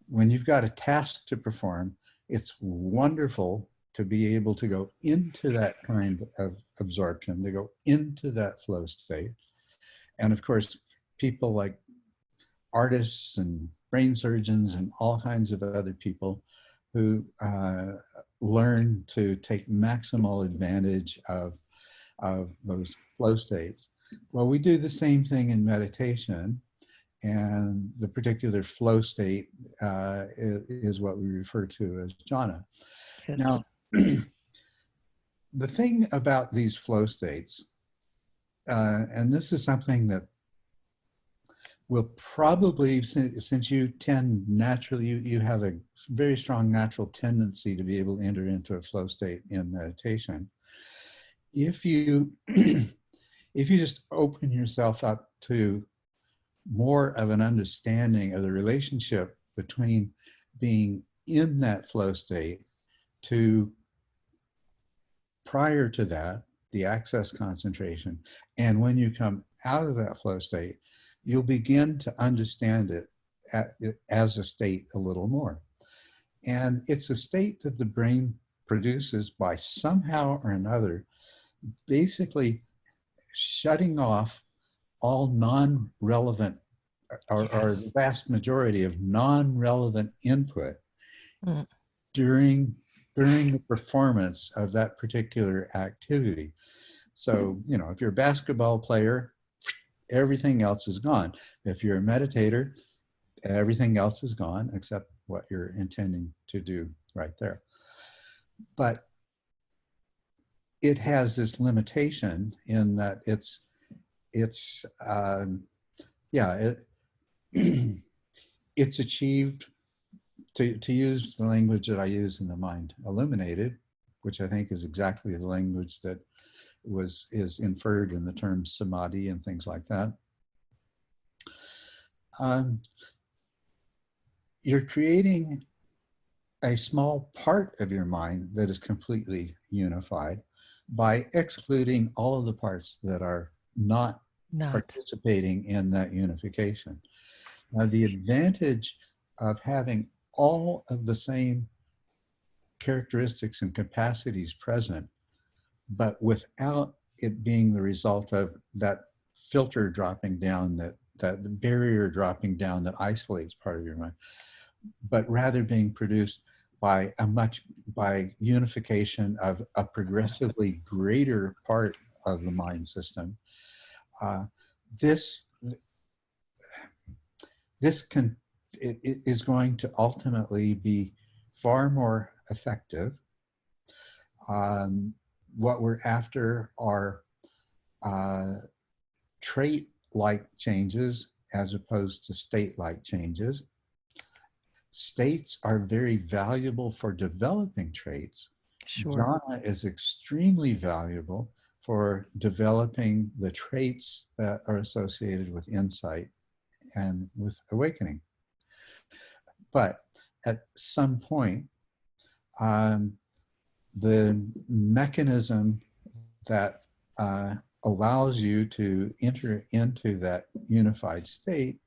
when you've got a task to perform, it's wonderful to be able to go into that kind of absorption, to go into that flow state. And of course, people like artists and brain surgeons and all kinds of other people who learn to take maximal advantage of those flow states. Well, we do the same thing in meditation, and the particular flow state is what we refer to as jhana. Yes. Now, the thing about these flow states, and this is something that will probably, since you tend naturally, you have a very strong natural tendency to be able to enter into a flow state in meditation. If you if you just open yourself up to more of an understanding of the relationship between being in that flow state to prior to that, the access concentration, and when you come out of that flow state, you'll begin to understand it as a state a little more. And it's a state that the brain produces by somehow or another, basically shutting off all non-relevant or the vast majority of non-relevant input during the performance of that particular activity. So, you know, if you're a basketball player, everything else is gone. If you're a meditator, everything else is gone except what you're intending to do right there. But it has this limitation in that it's achieved, to use the language that I use in the Mind Illuminated, which I think is exactly the language that is inferred in the term samadhi and things like that. You're creating a small part of your mind that is completely unified by excluding all of the parts that are not participating in that unification. Now, the advantage of having all of the same characteristics and capacities present, but without it being the result of that filter dropping down, that barrier dropping down that isolates part of your mind, but rather being produced by unification of a progressively greater part of the mind system. This is going to ultimately be far more effective. What we're after are trait-like changes as opposed to state-like changes. States are very valuable for developing traits. Sure. Jhana is extremely valuable for developing the traits that are associated with insight and with awakening. But at some point, the mechanism that allows you to enter into that unified state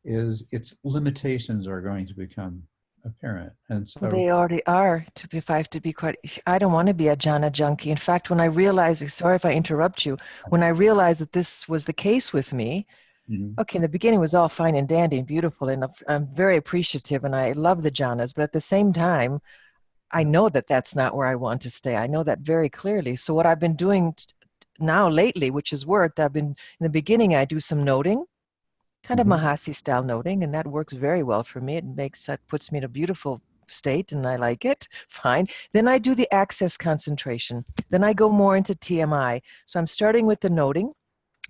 its limitations are going to become apparent. And so they already are, if I have to be quite, I don't want to be a jhana junkie. In fact, when I realized, sorry if I interrupt you, when I realized that this was the case with me, okay, in the beginning it was all fine and dandy and beautiful, and I'm very appreciative and I love the jhanas, but at the same time, I know that that's not where I want to stay. I know that very clearly. So what I've been doing now lately, which has worked, in the beginning, I do some noting, kind of Mahasi style noting, and that works very well for me. That puts me in a beautiful state and I like it, fine. Then I do the access concentration. Then I go more into TMI. So I'm starting with the noting,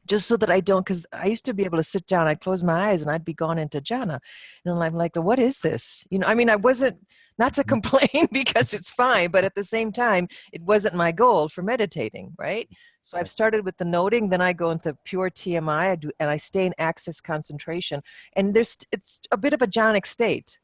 just so that I don't, because I used to be able to sit down, I'd close my eyes and I'd be gone into jhana. And I'm like, what is this? You know, I mean, I wasn't, not to complain because it's fine, but at the same time, it wasn't my goal for meditating, right? So I've started with the noting, then I go into pure TMI, and I stay in access concentration. And it's a bit of a jhanic state.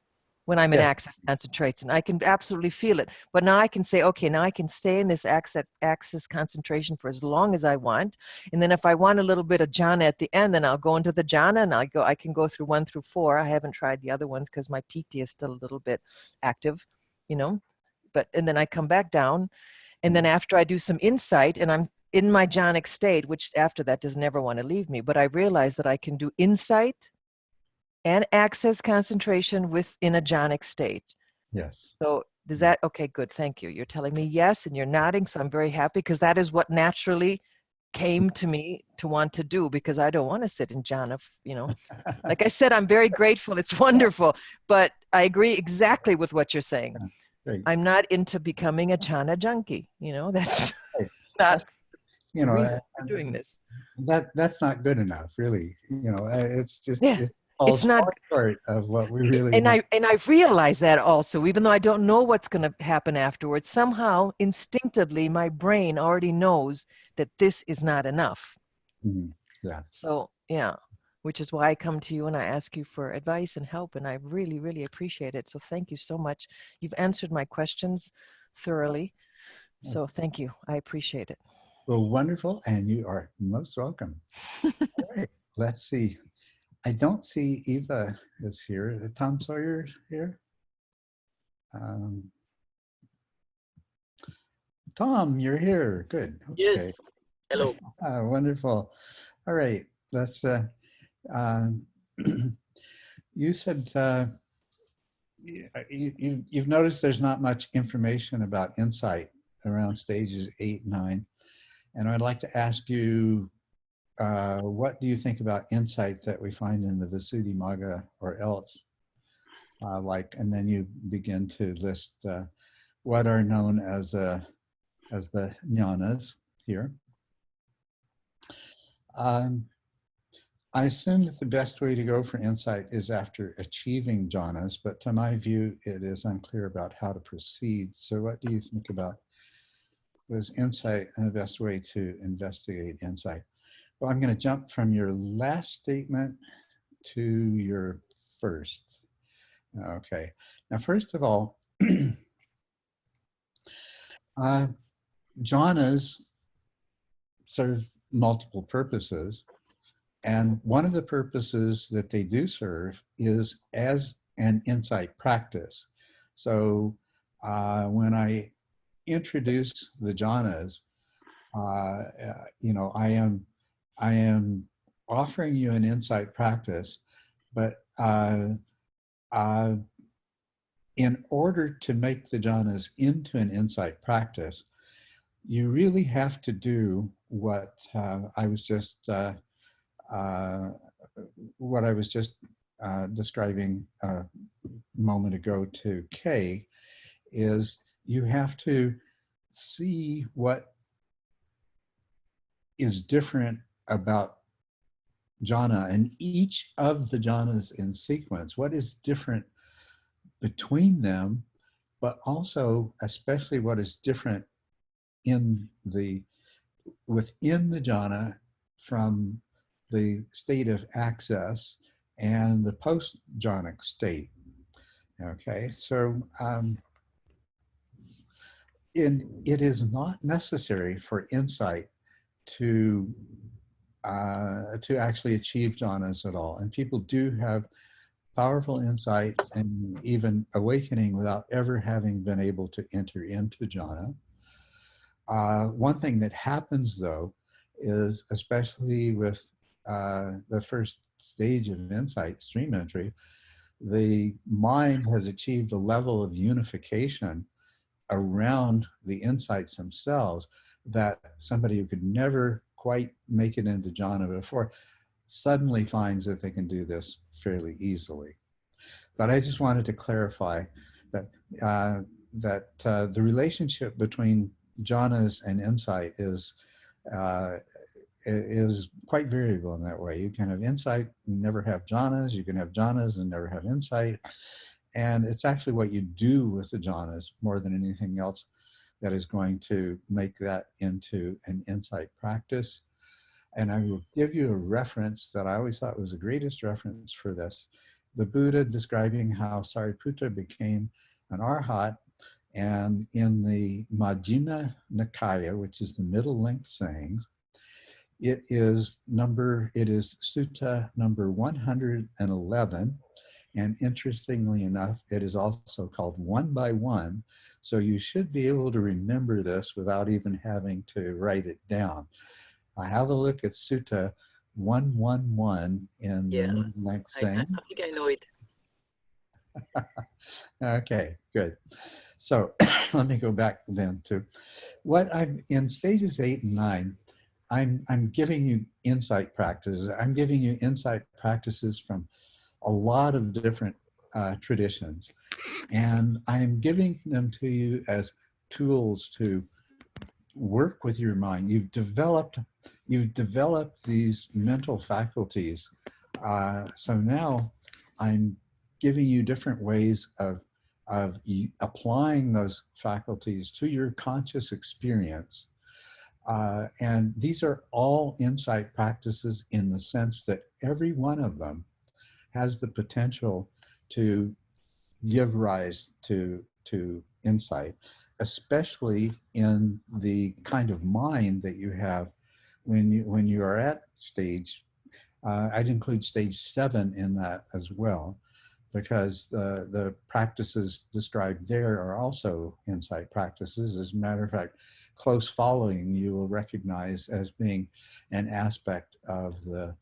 when I'm in Yeah. access concentration. I can absolutely feel it. But now I can say, okay, now I can stay in this access concentration for as long as I want. And then if I want a little bit of jhana at the end, then I'll go into the jhana and I can go through 1 through 4. I haven't tried the other ones because my PT is still a little bit active, you know. And then I come back down. And then after I do some insight and I'm in my jhanic state, which after that does never want to leave me, but I realize that I can do insight and access concentration within a jhanic state. Yes. So does that, okay, good, thank you. You're telling me yes, and you're nodding, so I'm very happy because that is what naturally came to me to want to do, because I don't want to sit in jhana, you know. Like I said, I'm very grateful, it's wonderful, but I agree exactly with what you're saying. Great. I'm not into becoming a jhana junkie, you know, that's Right. not You the know, reason for doing this. that's not good enough, really. You know, it's just Yeah. it falls It's not, far short of what we really and want. I realize that also, even though I don't know what's going to happen afterwards, somehow instinctively my brain already knows that this is not enough. Mhm. Yeah. So yeah, which is why I come to you and I ask you for advice and help, and I really, really appreciate it. So thank you so much. You've answered my questions thoroughly. So thank you. I appreciate it. Well, wonderful, and you are most welcome. All right. Let's see. I don't see Eva is here. Tom Sawyer's here. Tom, you're here. Good. Okay. Yes. Hello. Wonderful. All right. Let's. You said you've noticed there's not much information about insight around stages 8 and 9, and I'd like to ask you, what do you think about insight that we find in the Visuddhimagga or else? And then you begin to list what are known as the jnanas here. I assume that the best way to go for insight is after achieving jhanas, but to my view, it is unclear about how to proceed. So what do you think about was insight and the best way to investigate insight? Well, I'm going to jump from your last statement to your first. Okay. Now, first of all, jhanas serve multiple purposes. And one of the purposes that they do serve is as an insight practice. So when I introduce the jhanas, you know, I am offering you an insight practice, but in order to make the jhanas into an insight practice, you really have to do what I was just describing a moment ago to Kay, is you have to see what is different about jhana and each of the jhanas in sequence, what is different between them, but also especially what is different within the jhana from the state of access and the post-jhanic state. Okay, so it is not necessary for insight to actually achieve jhanas at all. And people do have powerful insight and even awakening without ever having been able to enter into jhana. One thing that happens, though, is especially with the first stage of insight, stream entry, the mind has achieved a level of unification around the insights themselves that somebody who could never quite make it into jhana before suddenly finds that they can do this fairly easily. But I just wanted to clarify that the relationship between jhanas and insight is quite variable in that way. You can have insight and never have jhanas. You can have jhanas and never have insight. And it's actually what you do with the jhanas more than anything else that is going to make that into an insight practice. And I will give you a reference that I always thought was the greatest reference for this. the Buddha describing how Sariputta became an arhat. And in the Majjhima Nikaya, which is the middle length sayings, it is sutta number 111. And interestingly enough, it is also called one by one. So you should be able to remember this without even having to write it down. Have a look at Sutta 111 in the middle length saying. I think I know it. Okay, good. So let me go back then to what I'm in stages 8 and 9. I'm giving you insight practices. I'm giving you insight practices from a lot of different traditions, and I'm giving them to you as tools to work with your mind. You've developed these mental faculties. So now I'm giving you different ways of applying those faculties to your conscious experience. And these are all insight practices in the sense that every one of them has the potential to give rise to insight, especially in the kind of mind that you have when you are at stage. I'd include stage 7 in that as well, because the practices described there are also insight practices. As a matter of fact, close following you will recognize as being an aspect of the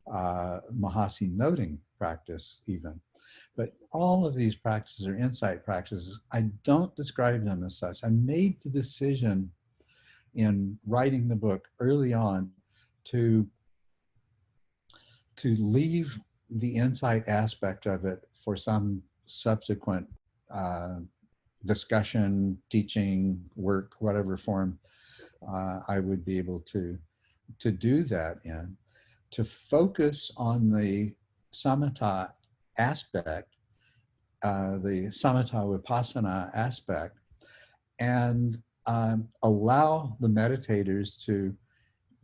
Mahasi noting practice even. But all of these practices are insight practices. I don't describe them as such. I made the decision in writing the book early on to leave the insight aspect of it for some subsequent discussion, teaching, work, whatever form I would be able to do that in, to focus on the samatha aspect, the samatha vipassana aspect, and allow the meditators to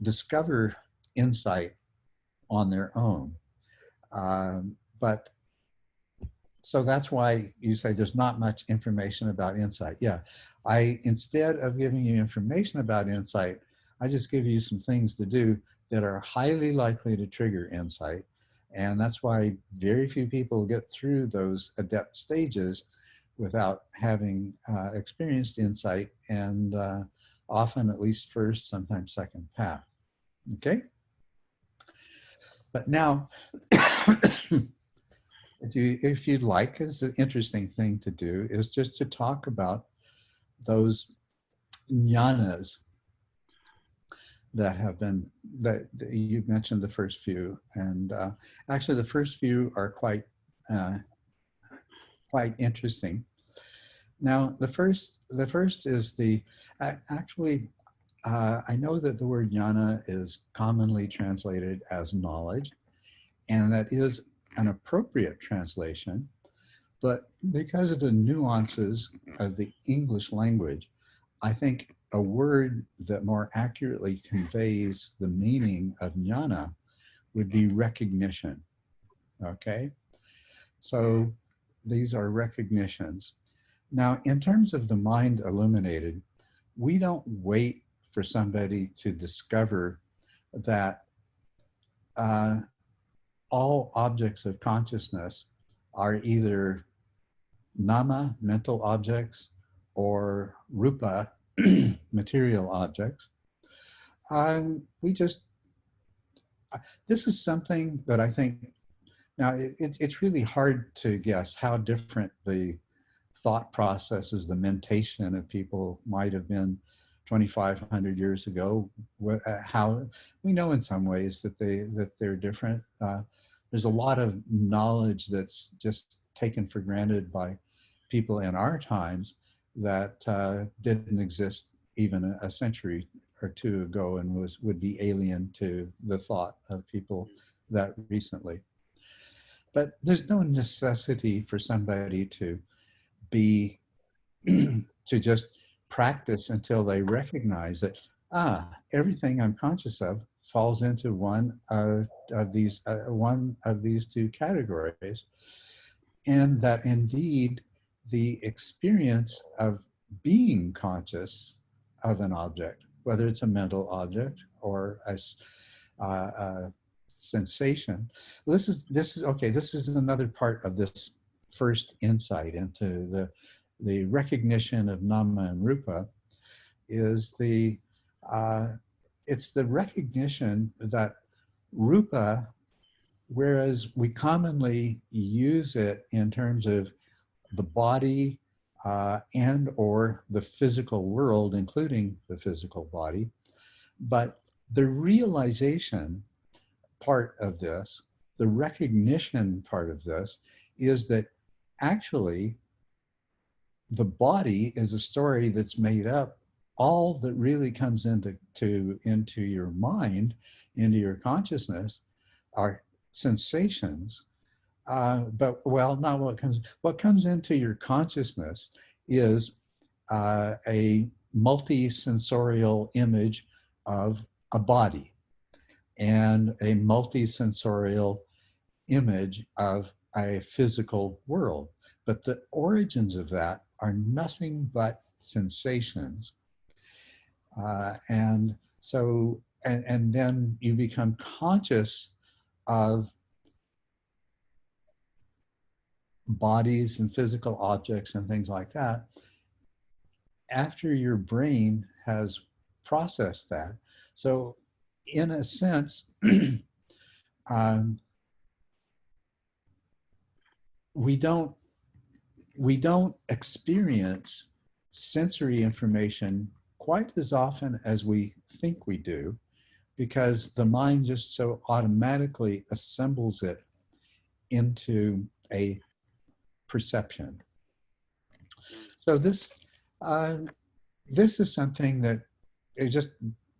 discover insight on their own. But so that's why you say there's not much information about insight. Yeah, instead of giving you information about insight, I just give you some things to do that are highly likely to trigger insight. And that's why very few people get through those adept stages without having experienced insight, and often at least first, sometimes second path. Okay? But now, if you'd like, it's an interesting thing to do, is just to talk about those jnanas that you've mentioned, the first few, and actually the first few are quite interesting. Now, the first is I know that the word jnana is commonly translated as knowledge, and that is an appropriate translation, but because of the nuances of the English language, I think a word that more accurately conveys the meaning of jnana would be recognition. Okay? So these are recognitions. Now, in terms of the mind illuminated, we don't wait for somebody to discover that all objects of consciousness are either nama, mental objects, or rupa, material objects. This is something that I think, now it's really hard to guess how different the thought processes, the mentation of people might have been 2,500 years ago. How we know in some ways that they're different. There's a lot of knowledge that's just taken for granted by people in our times that didn't exist even a century or two ago, and would be alien to the thought of people that recently. But there's no necessity for somebody to be to just practice until they recognize that everything I'm conscious of falls into one of these two categories, and that indeed the experience of being conscious of an object, whether it's a mental object or a sensation. This is okay. This is another part of this first insight into the recognition of nama and rupa. Is it's the recognition that rupa, whereas we commonly use it in terms of the body and or the physical world, including the physical body, but the realization part of this, the recognition part of this, is that actually the body is a story that's made up. All that really comes into your mind, into your consciousness, are sensations. But well, not what comes into your consciousness is a multisensorial image of a body and a multisensorial image of a physical world. But the origins of that are nothing but sensations. And so, and then you become conscious of bodies and physical objects and things like that after your brain has processed that. So in a sense, we don't experience sensory information quite as often as we think we do, because the mind just so automatically assembles it into a perception. So this is something that it just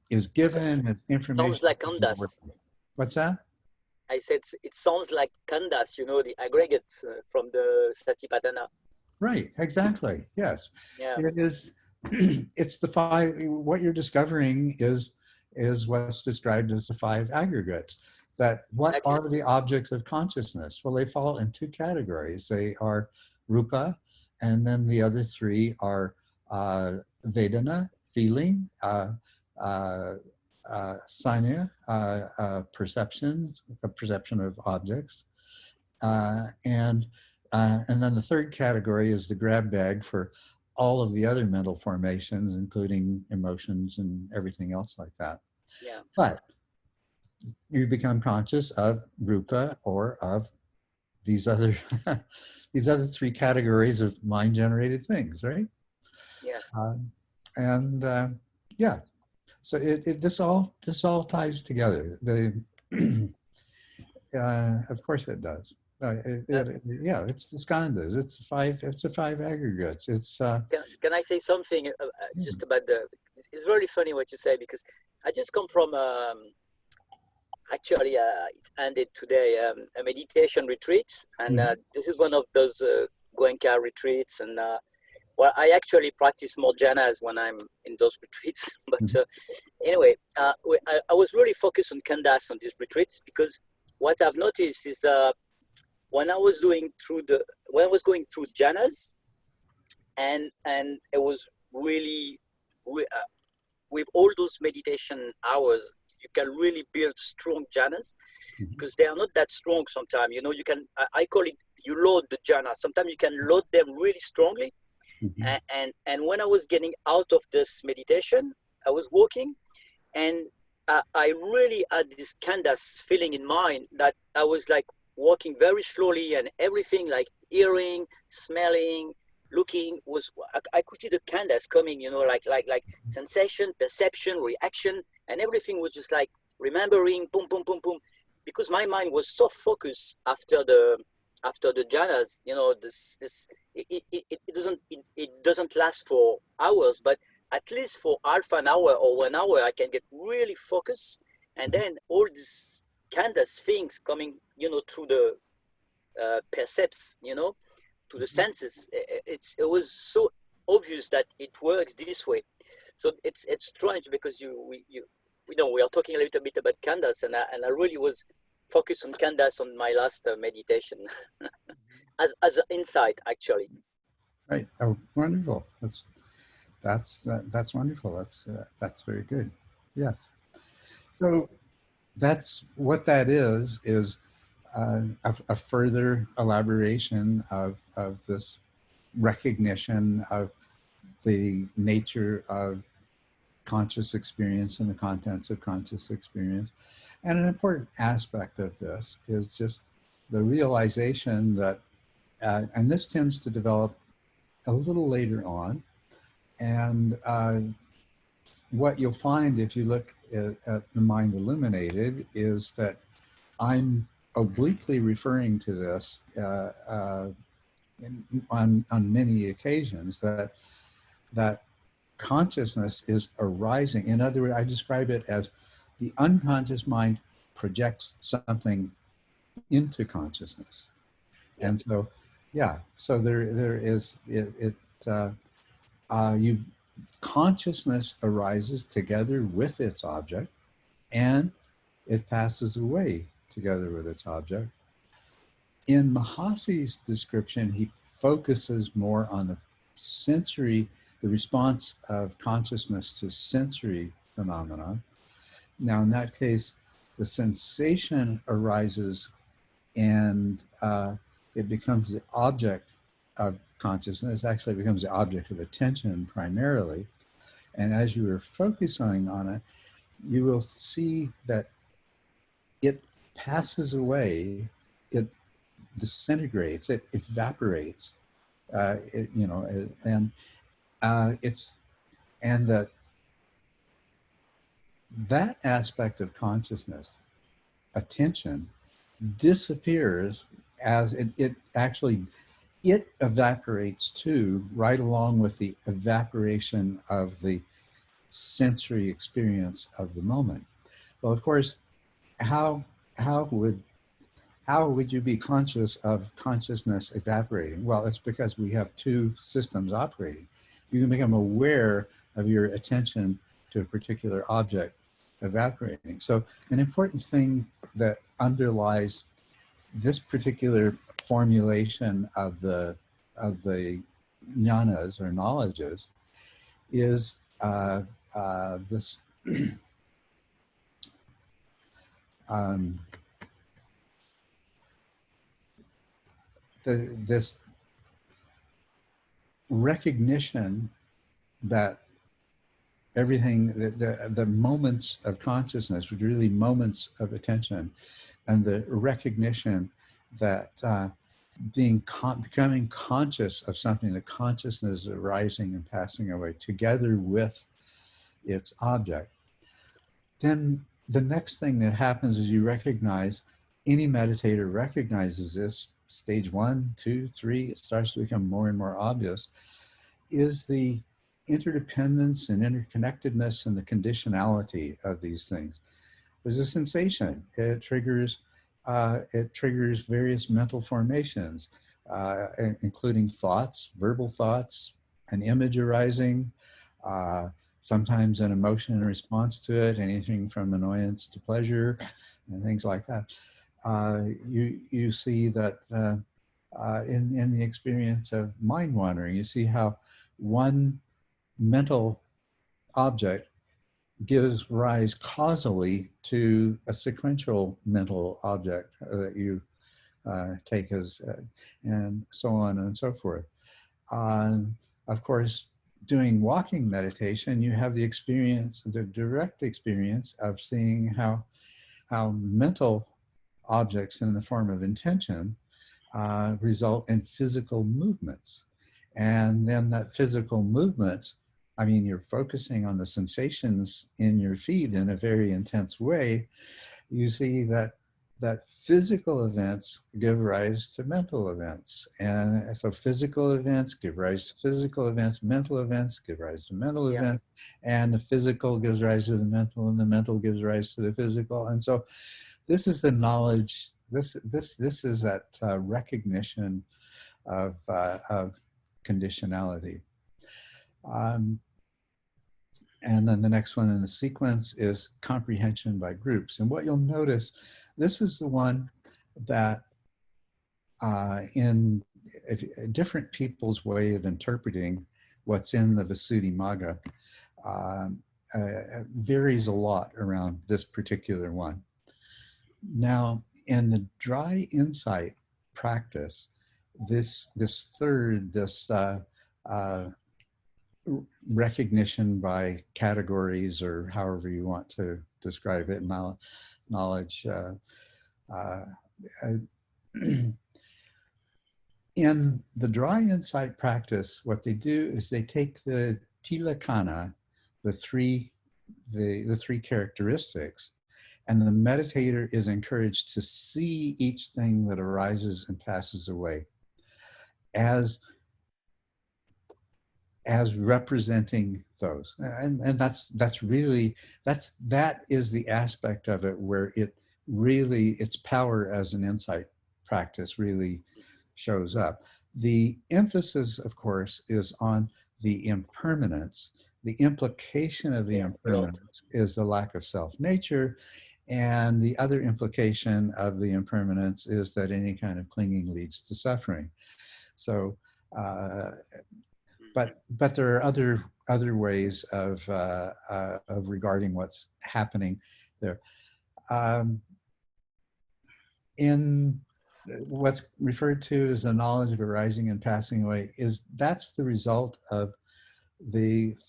is given as information. Sounds like Kandas. What's that? I said it sounds like Kandas, you know, the aggregates from the Satipatthana. Right, exactly. Yes. Yeah. It is. It's the five. What you're discovering is what's described as the five aggregates. That what are the objects of consciousness? Well, they fall in two categories. They are rupa, and then the other three are vedana, feeling, sanya, perception of objects, and then the third category is the grab bag for all of the other mental formations, including emotions and everything else like that. Yeah. But you become conscious of rupa or of these other these other three categories of mind-generated things, right? Yeah. Yeah, so this all ties together. Of course it does. Yeah, it's the skandhas. It's the five aggregates. It's. Can I say something just about it's very funny what you say, because I just come from actually it ended today a meditation retreat, and this is one of those Goenka retreats, and well, I actually practice more jhanas when I'm in those retreats. But anyway, I was really focused on Kandas on these retreats, because what I've noticed is when I was going through jhanas, and it was really with all those meditation hours, you can really build strong jhanas, because they are not that strong sometimes. You know, you can, I call it, you load the jhana. Sometimes you can load them really strongly. And when I was getting out of this meditation, I was walking, and I really had this Kandas feeling in mind, that I was like walking very slowly, and everything, like hearing, smelling, looking, I could see the Kandas coming, you know, like sensation, perception, reaction, and everything was just like remembering, boom, boom, boom, boom, because my mind was so focused after the jhanas. You know, it doesn't last for hours, but at least for half an hour or 1 hour, I can get really focused, and then all these Kandas things coming, you know, through the percepts, you know, to the senses. It was so obvious that it works this way. So it's strange because we know we are talking a little bit about khandhas, and I really was focused on khandhas on my last meditation as an insight actually. Right. Oh, wonderful. That's wonderful. That's very good. Yes. So that's what that is a further elaboration of this recognition of the nature of conscious experience and the contents of conscious experience. And an important aspect of this is just the realization that, and this tends to develop a little later on, and what you'll find if you look at the mind illuminated is that I'm obliquely referring to this on many occasions, that consciousness is arising. In other words, I describe it as the unconscious mind projects something into consciousness. Yeah. And so, yeah, so there is, you consciousness arises together with its object, and it passes away together with its object. In Mahasi's description, he focuses more on the sensory, the response of consciousness to sensory phenomena. Now, in that case, the sensation arises and it becomes the object of consciousness. Actually, it becomes the object of attention primarily. And as you are focusing on it, you will see that it passes away, it disintegrates, it evaporates, and that aspect of consciousness, attention, disappears as it actually evaporates too, right along with the evaporation of the sensory experience of the moment. Well, of course, how would you be conscious of consciousness evaporating? Well, it's because we have two systems operating. You can become aware of your attention to a particular object evaporating. So an important thing that underlies this particular formulation of the jnanas or knowledges is this this recognition that everything, the moments of consciousness, were really moments of attention, and the recognition that becoming conscious of something, the consciousness is arising and passing away together with its object. Then the next thing that happens is you recognize, any meditator recognizes this, stage 1, 2, 3, it starts to become more and more obvious, is the interdependence and interconnectedness and the conditionality of these things. There's a sensation. It triggers various mental formations, including thoughts, verbal thoughts, an image arising, sometimes an emotion in response to it, anything from annoyance to pleasure, and things like that. You see that in the experience of mind wandering, you see how one mental object gives rise causally to a sequential mental object that you take as, and so on and so forth. Of course, doing walking meditation, you have the experience, the direct experience of seeing how mental objects in the form of intention result in physical movements. And then that physical movement, I mean, you're focusing on the sensations in your feet in a very intense way. You see that physical events give rise to mental events. And so physical events give rise to physical events, mental events give rise to mental events, and the physical gives rise to the mental, and the mental gives rise to the physical. And so this is the knowledge, this is that recognition of conditionality. And then the next one in the sequence is comprehension by groups. And what you'll notice, this is the one that in different people's way of interpreting what's in the Visuddhimagga varies a lot around this particular one. Now, in the dry insight practice, this third, recognition by categories, or however you want to describe it, knowledge. In the dry insight practice, what they do is they take the tilakkhana, the three characteristics, and the meditator is encouraged to see each thing that arises and passes away as representing those. And that is the aspect of it where it really, its power as an insight practice really shows up. The emphasis, of course, is on the impermanence. The implication of the impermanence is the lack of self-nature, and the other implication of the impermanence is that any kind of clinging leads to suffering. So, but there are other ways of regarding what's happening there. In what's referred to as the knowledge of arising and passing away, that's the result of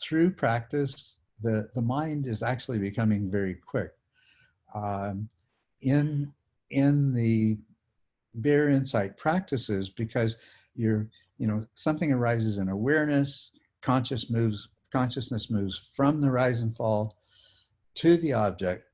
through practice, the mind is actually becoming very quick. In the bare insight practices, because something arises in awareness, consciousness moves from the rise and fall to the object,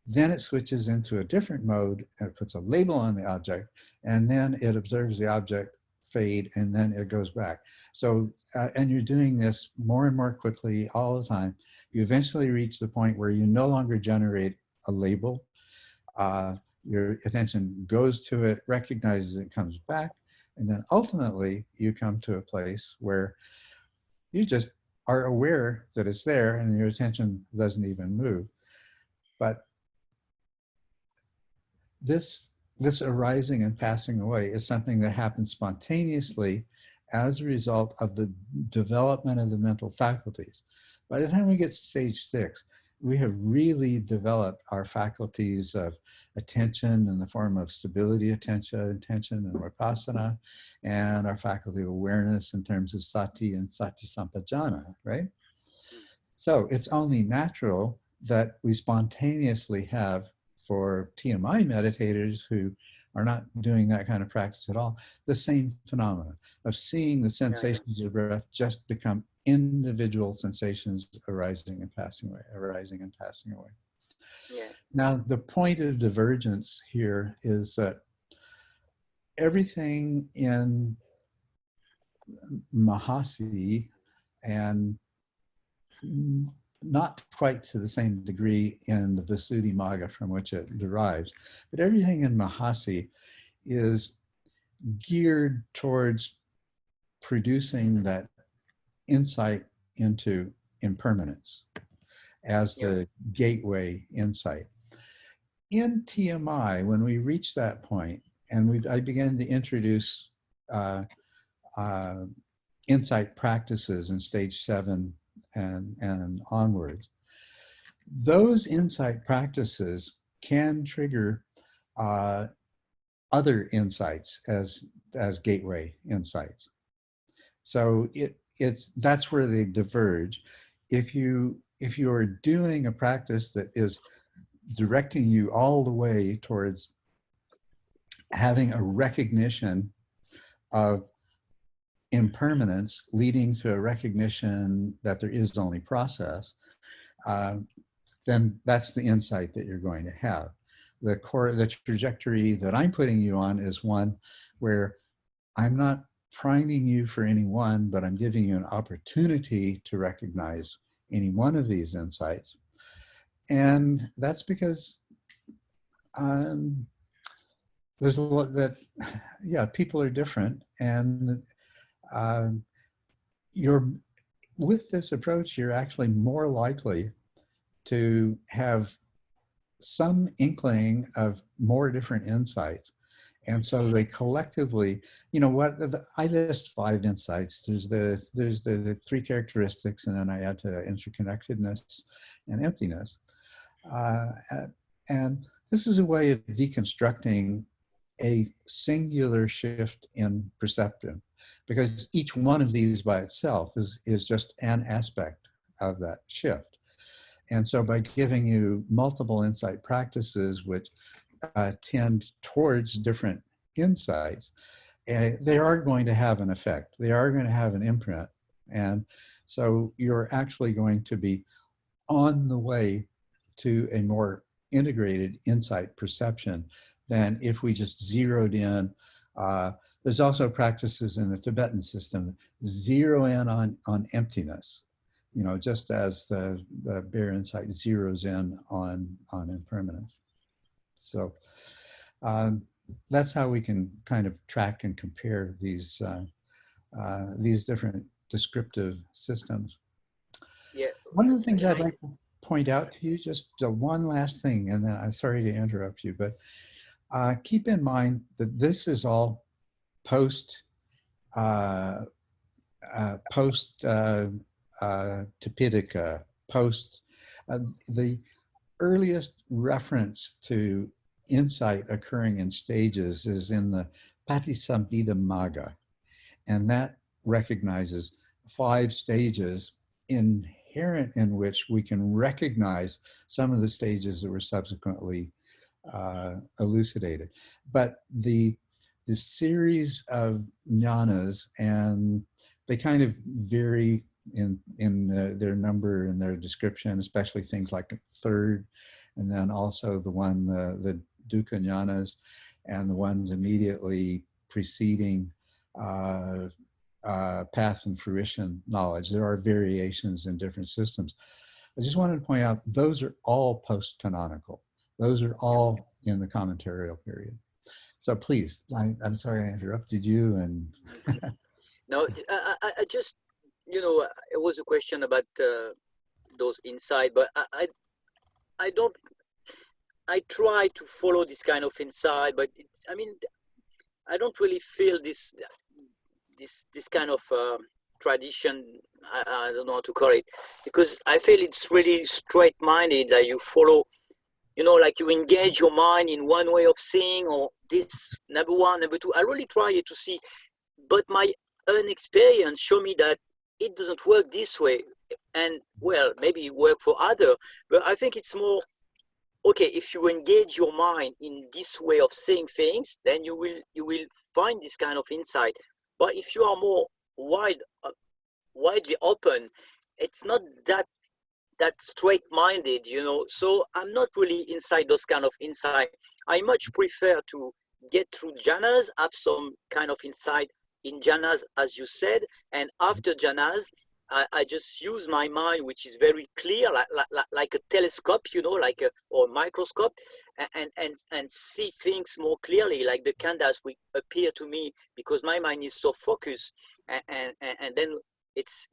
then it switches into a different mode and it puts a label on the object, and then it observes the object fade, and then it goes back. So, and you're doing this more and more quickly all the time. You eventually reach the point where you no longer generate a label. Your attention goes to it, recognizes it, comes back, and then ultimately you come to a place where you just are aware that it's there and your attention doesn't even move. But this arising and passing away is something that happens spontaneously as a result of the development of the mental faculties. By the time we get to stage 6, we have really developed our faculties of attention in the form of stability attention and vipassana, and our faculty of awareness in terms of sati and sati sampajana, right? So it's only natural that we spontaneously have, for TMI meditators who are not doing that kind of practice at all, the same phenomena of seeing the sensations of breath just become individual sensations arising and passing away, arising and passing away. Yeah. Now, the point of divergence here is that everything in Mahasi, and not quite to the same degree in the Visuddhimagga from which it derives, but everything in Mahasi is geared towards producing that insight into impermanence as the gateway insight. In TMI, when we reach that point, and I began to introduce insight practices in stage 7 and onwards, those insight practices can trigger other insights as gateway insights. So that's where they diverge. If you are doing a practice that is directing you all the way towards having a recognition of impermanence, leading to a recognition that there is only process, then that's the insight that you're going to have. The trajectory that I'm putting you on is one where I'm not priming you for any one, but I'm giving you an opportunity to recognize any one of these insights. And that's because there's a lot that, people are different, and with this approach, you're actually more likely to have some inkling of more different insights. And so they collectively, you know what, I list 5 insights. There's the 3 characteristics, and then I add to interconnectedness and emptiness. And this is a way of deconstructing a singular shift in perception, because each one of these by itself is just an aspect of that shift. And so by giving you multiple insight practices which tend towards different insights, they are going to have an effect. They are going to have an imprint. And so you're actually going to be on the way to a more integrated insight perception than if we just zeroed in. There's also practices in the Tibetan system, zero in on emptiness, you know, just as the bare insight zeroes in on impermanence. So that's how we can kind of track and compare these different descriptive systems. Yeah. One of the things I'd like to point out to you, just one last thing, and then I'm sorry to interrupt you, but keep in mind that this is all post Tipitaka, post the earliest reference to insight occurring in stages is in the Patisambhidamagga, and that recognizes 5 stages inherent in which we can recognize some of the stages that were subsequently elucidated. But the series of jnanas, and they kind of vary in their number and their description, especially things like 3rd, and then also the dukkha jnanas, and the ones immediately preceding path and fruition knowledge. There are variations in different systems. I just wanted to point out those are all post-canonical. Those are all in the commentarial period. So please, I'm sorry I interrupted you. And no, I just, you know, it was a question about those insight, but I try to follow this kind of insight, but it's, I mean, I don't really feel this kind of tradition. I don't know how to call it, because I feel it's really straight-minded, that you follow, you know, like you engage your mind in one way of seeing, or this number 1, number 2. I really try to see, but my own experience show me that it doesn't work this way. And well, maybe it work for other, but I think it's more, okay, if you engage your mind in this way of seeing things, then you will find this kind of insight. But if you are more widely open, it's not that straight-minded, you know. So I'm not really inside those kind of insight. I much prefer to get through jhanas, have some kind of insight in jhanas, as you said, and after jhanas, I just use my mind, which is very clear, like a telescope, you know, or microscope, and see things more clearly, like the khandhas will appear to me because my mind is so focused, and then it's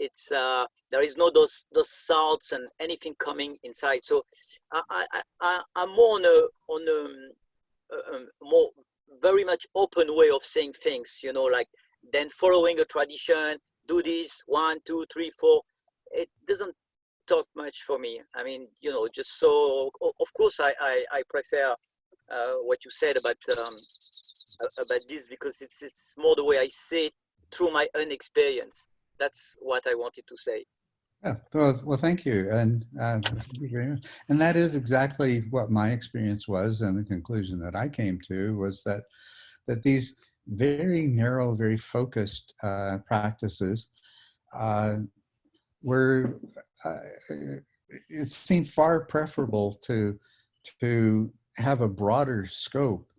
there is no those thoughts and anything coming inside. So I'm more on a more very much open way of saying things, you know, like then following a tradition. Do this 1, 2, 3, 4. It doesn't talk much for me. I mean, you know, just so. Of course, I prefer what you said about this, because it's more the way I see it through my own experience. That's what I wanted to say. Yeah, well, thank you, and thank you very much. And that is exactly what my experience was, and the conclusion that I came to was that these very narrow, very focused practices were, it seemed far preferable to have a broader scope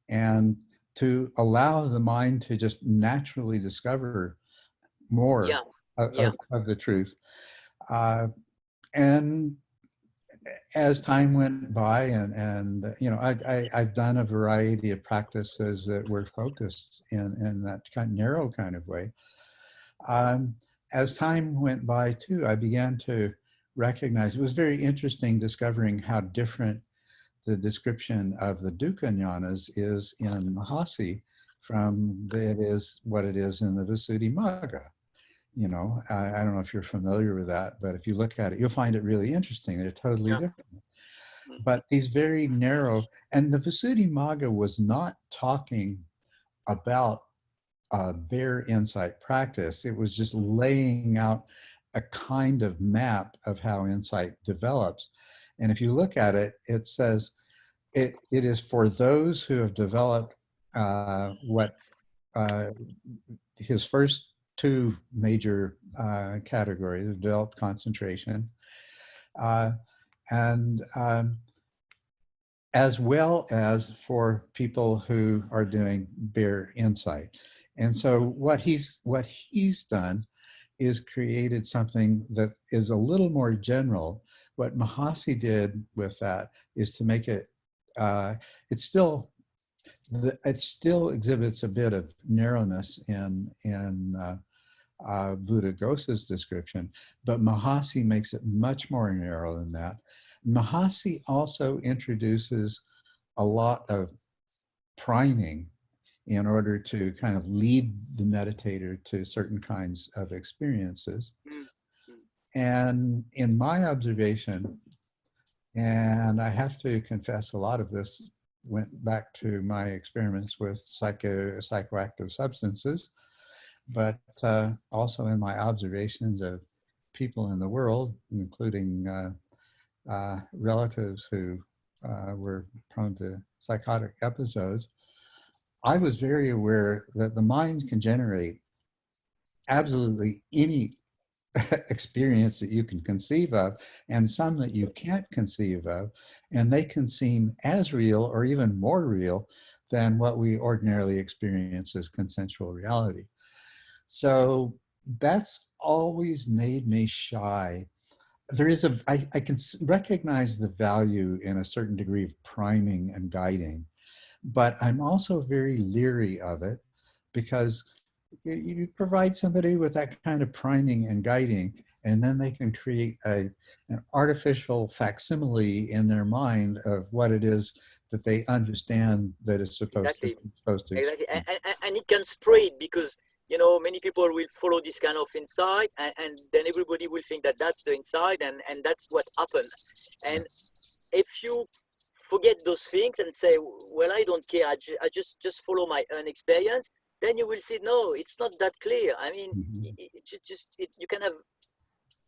and to allow the mind to just naturally discover more of the truth. And as time went by, and you know, I've done a variety of practices that were focused in that kind of narrow kind of way. as time went by too, I began to recognize, it was very interesting discovering how different the description of the dukkha jnanas is in Mahasi from what it is in the Visuddhimagga. You know, I don't know if you're familiar with that, but if you look at it, you'll find it really interesting. They're totally different. But these very narrow, and the Visuddhimagga was not talking about bare insight practice. It was just laying out a kind of map of how insight develops. And if you look at it, it says it is for those who have developed what his first two major categories of developed concentration, and as well as for people who are doing bare insight. And so what he's done is created something that is a little more general. What Mahasi did with that is to make it, it still exhibits a bit of narrowness in Buddhaghosa's description, but Mahasi makes it much more narrow than that. Mahasi also introduces a lot of priming in order to kind of lead the meditator to certain kinds of experiences. And in my observation, and I have to confess a lot of this went back to my experiments with psychoactive substances, but also in my observations of people in the world, including relatives who were prone to psychotic episodes, I was very aware that the mind can generate absolutely any experience that you can conceive of, and some that you can't conceive of, and they can seem as real or even more real than what we ordinarily experience as consensual reality. So that's always made me shy. There is I can recognize the value in a certain degree of priming and guiding, but I'm also very leery of it, because you provide somebody with that kind of priming and guiding, and then they can create an artificial facsimile in their mind of what it is that they understand that it's supposed to. Exactly. And it can spread, because you know, many people will follow this kind of insight, and then everybody will think that that's the insight, and that's what happened. And if you forget those things and say, well, I don't care, I just follow my own experience, then you will see, no, it's not that clear. I mean, you can have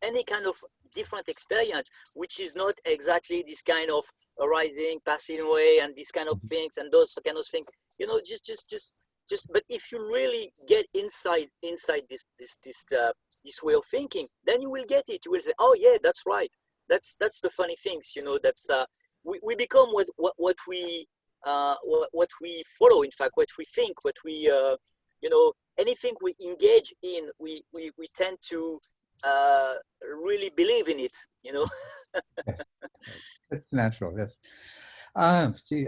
any kind of different experience, which is not exactly this kind of arising, passing away, and these kind of things, and those kind of things, you know, but if you really get inside this way of thinking, then you will get it. You will say, oh yeah, that's right. That's the funny things, you know. That's we become what we follow. In fact, what we think, what we you know, anything we engage in, we tend to really believe in it. You know. It's natural, yes. Gee,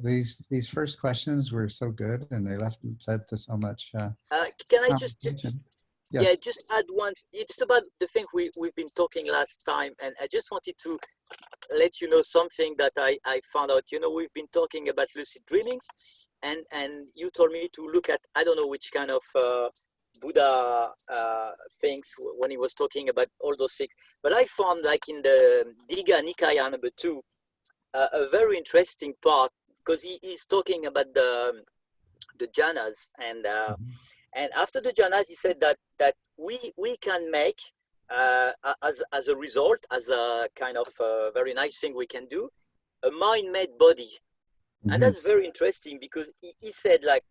these first questions were so good, and they led to so much. Can I just add one? It's about the thing we've been talking last time, and I just wanted to let you know something that I found out. You know, we've been talking about lucid dreamings, and you told me to look at, I don't know which kind of Buddha things when he was talking about all those things. But I found, like in the Digha Nikaya number 2, a very interesting part, because he's talking about the jhanas, and after the jhanas, he said that we can make as a result, as a kind of very nice thing we can do, a mind-made body. And that's very interesting, because he said, like,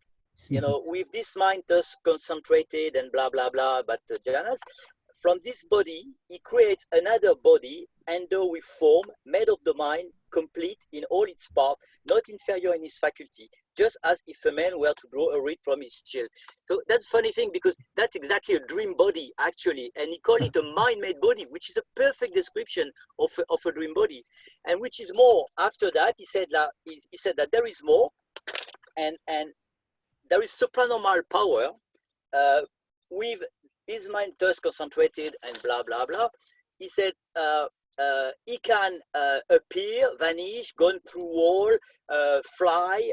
you know, with this mind thus concentrated and blah blah blah, but the jhanas, from this body he creates another body, endowed with form, made of the mind, complete in all its parts, not inferior in his faculty, just as if a man were to draw a reed from his shield. So that's a funny thing, because that's exactly a dream body, actually, and he called it a mind-made body, which is a perfect description of a dream body. And which is more, after that, he said that there is more, and there is supranormal power with his mind thus concentrated and blah, blah, blah. He said, he can appear, vanish, go through wall, fly,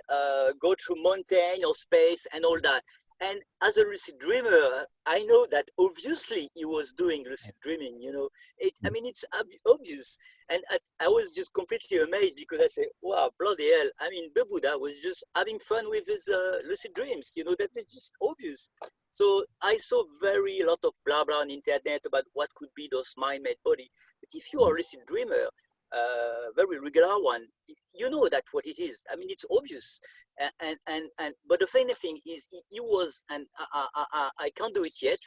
go through mountain or space and all that. And as a lucid dreamer, I know that obviously he was doing lucid dreaming, you know. I mean, it's obvious. And I was just completely amazed because I said, wow, bloody hell. I mean, the Buddha was just having fun with his lucid dreams, you know, that is just obvious. So I saw very lot of blah, blah on the internet about what could be those mind-made body. But if you are a lucid dreamer, very regular one, you know that what it is. I mean, it's obvious. But the funny thing is, he was, and I can't do it yet.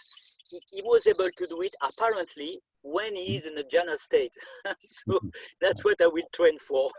He was able to do it apparently when he is in a jhana state. So that's what I will train for.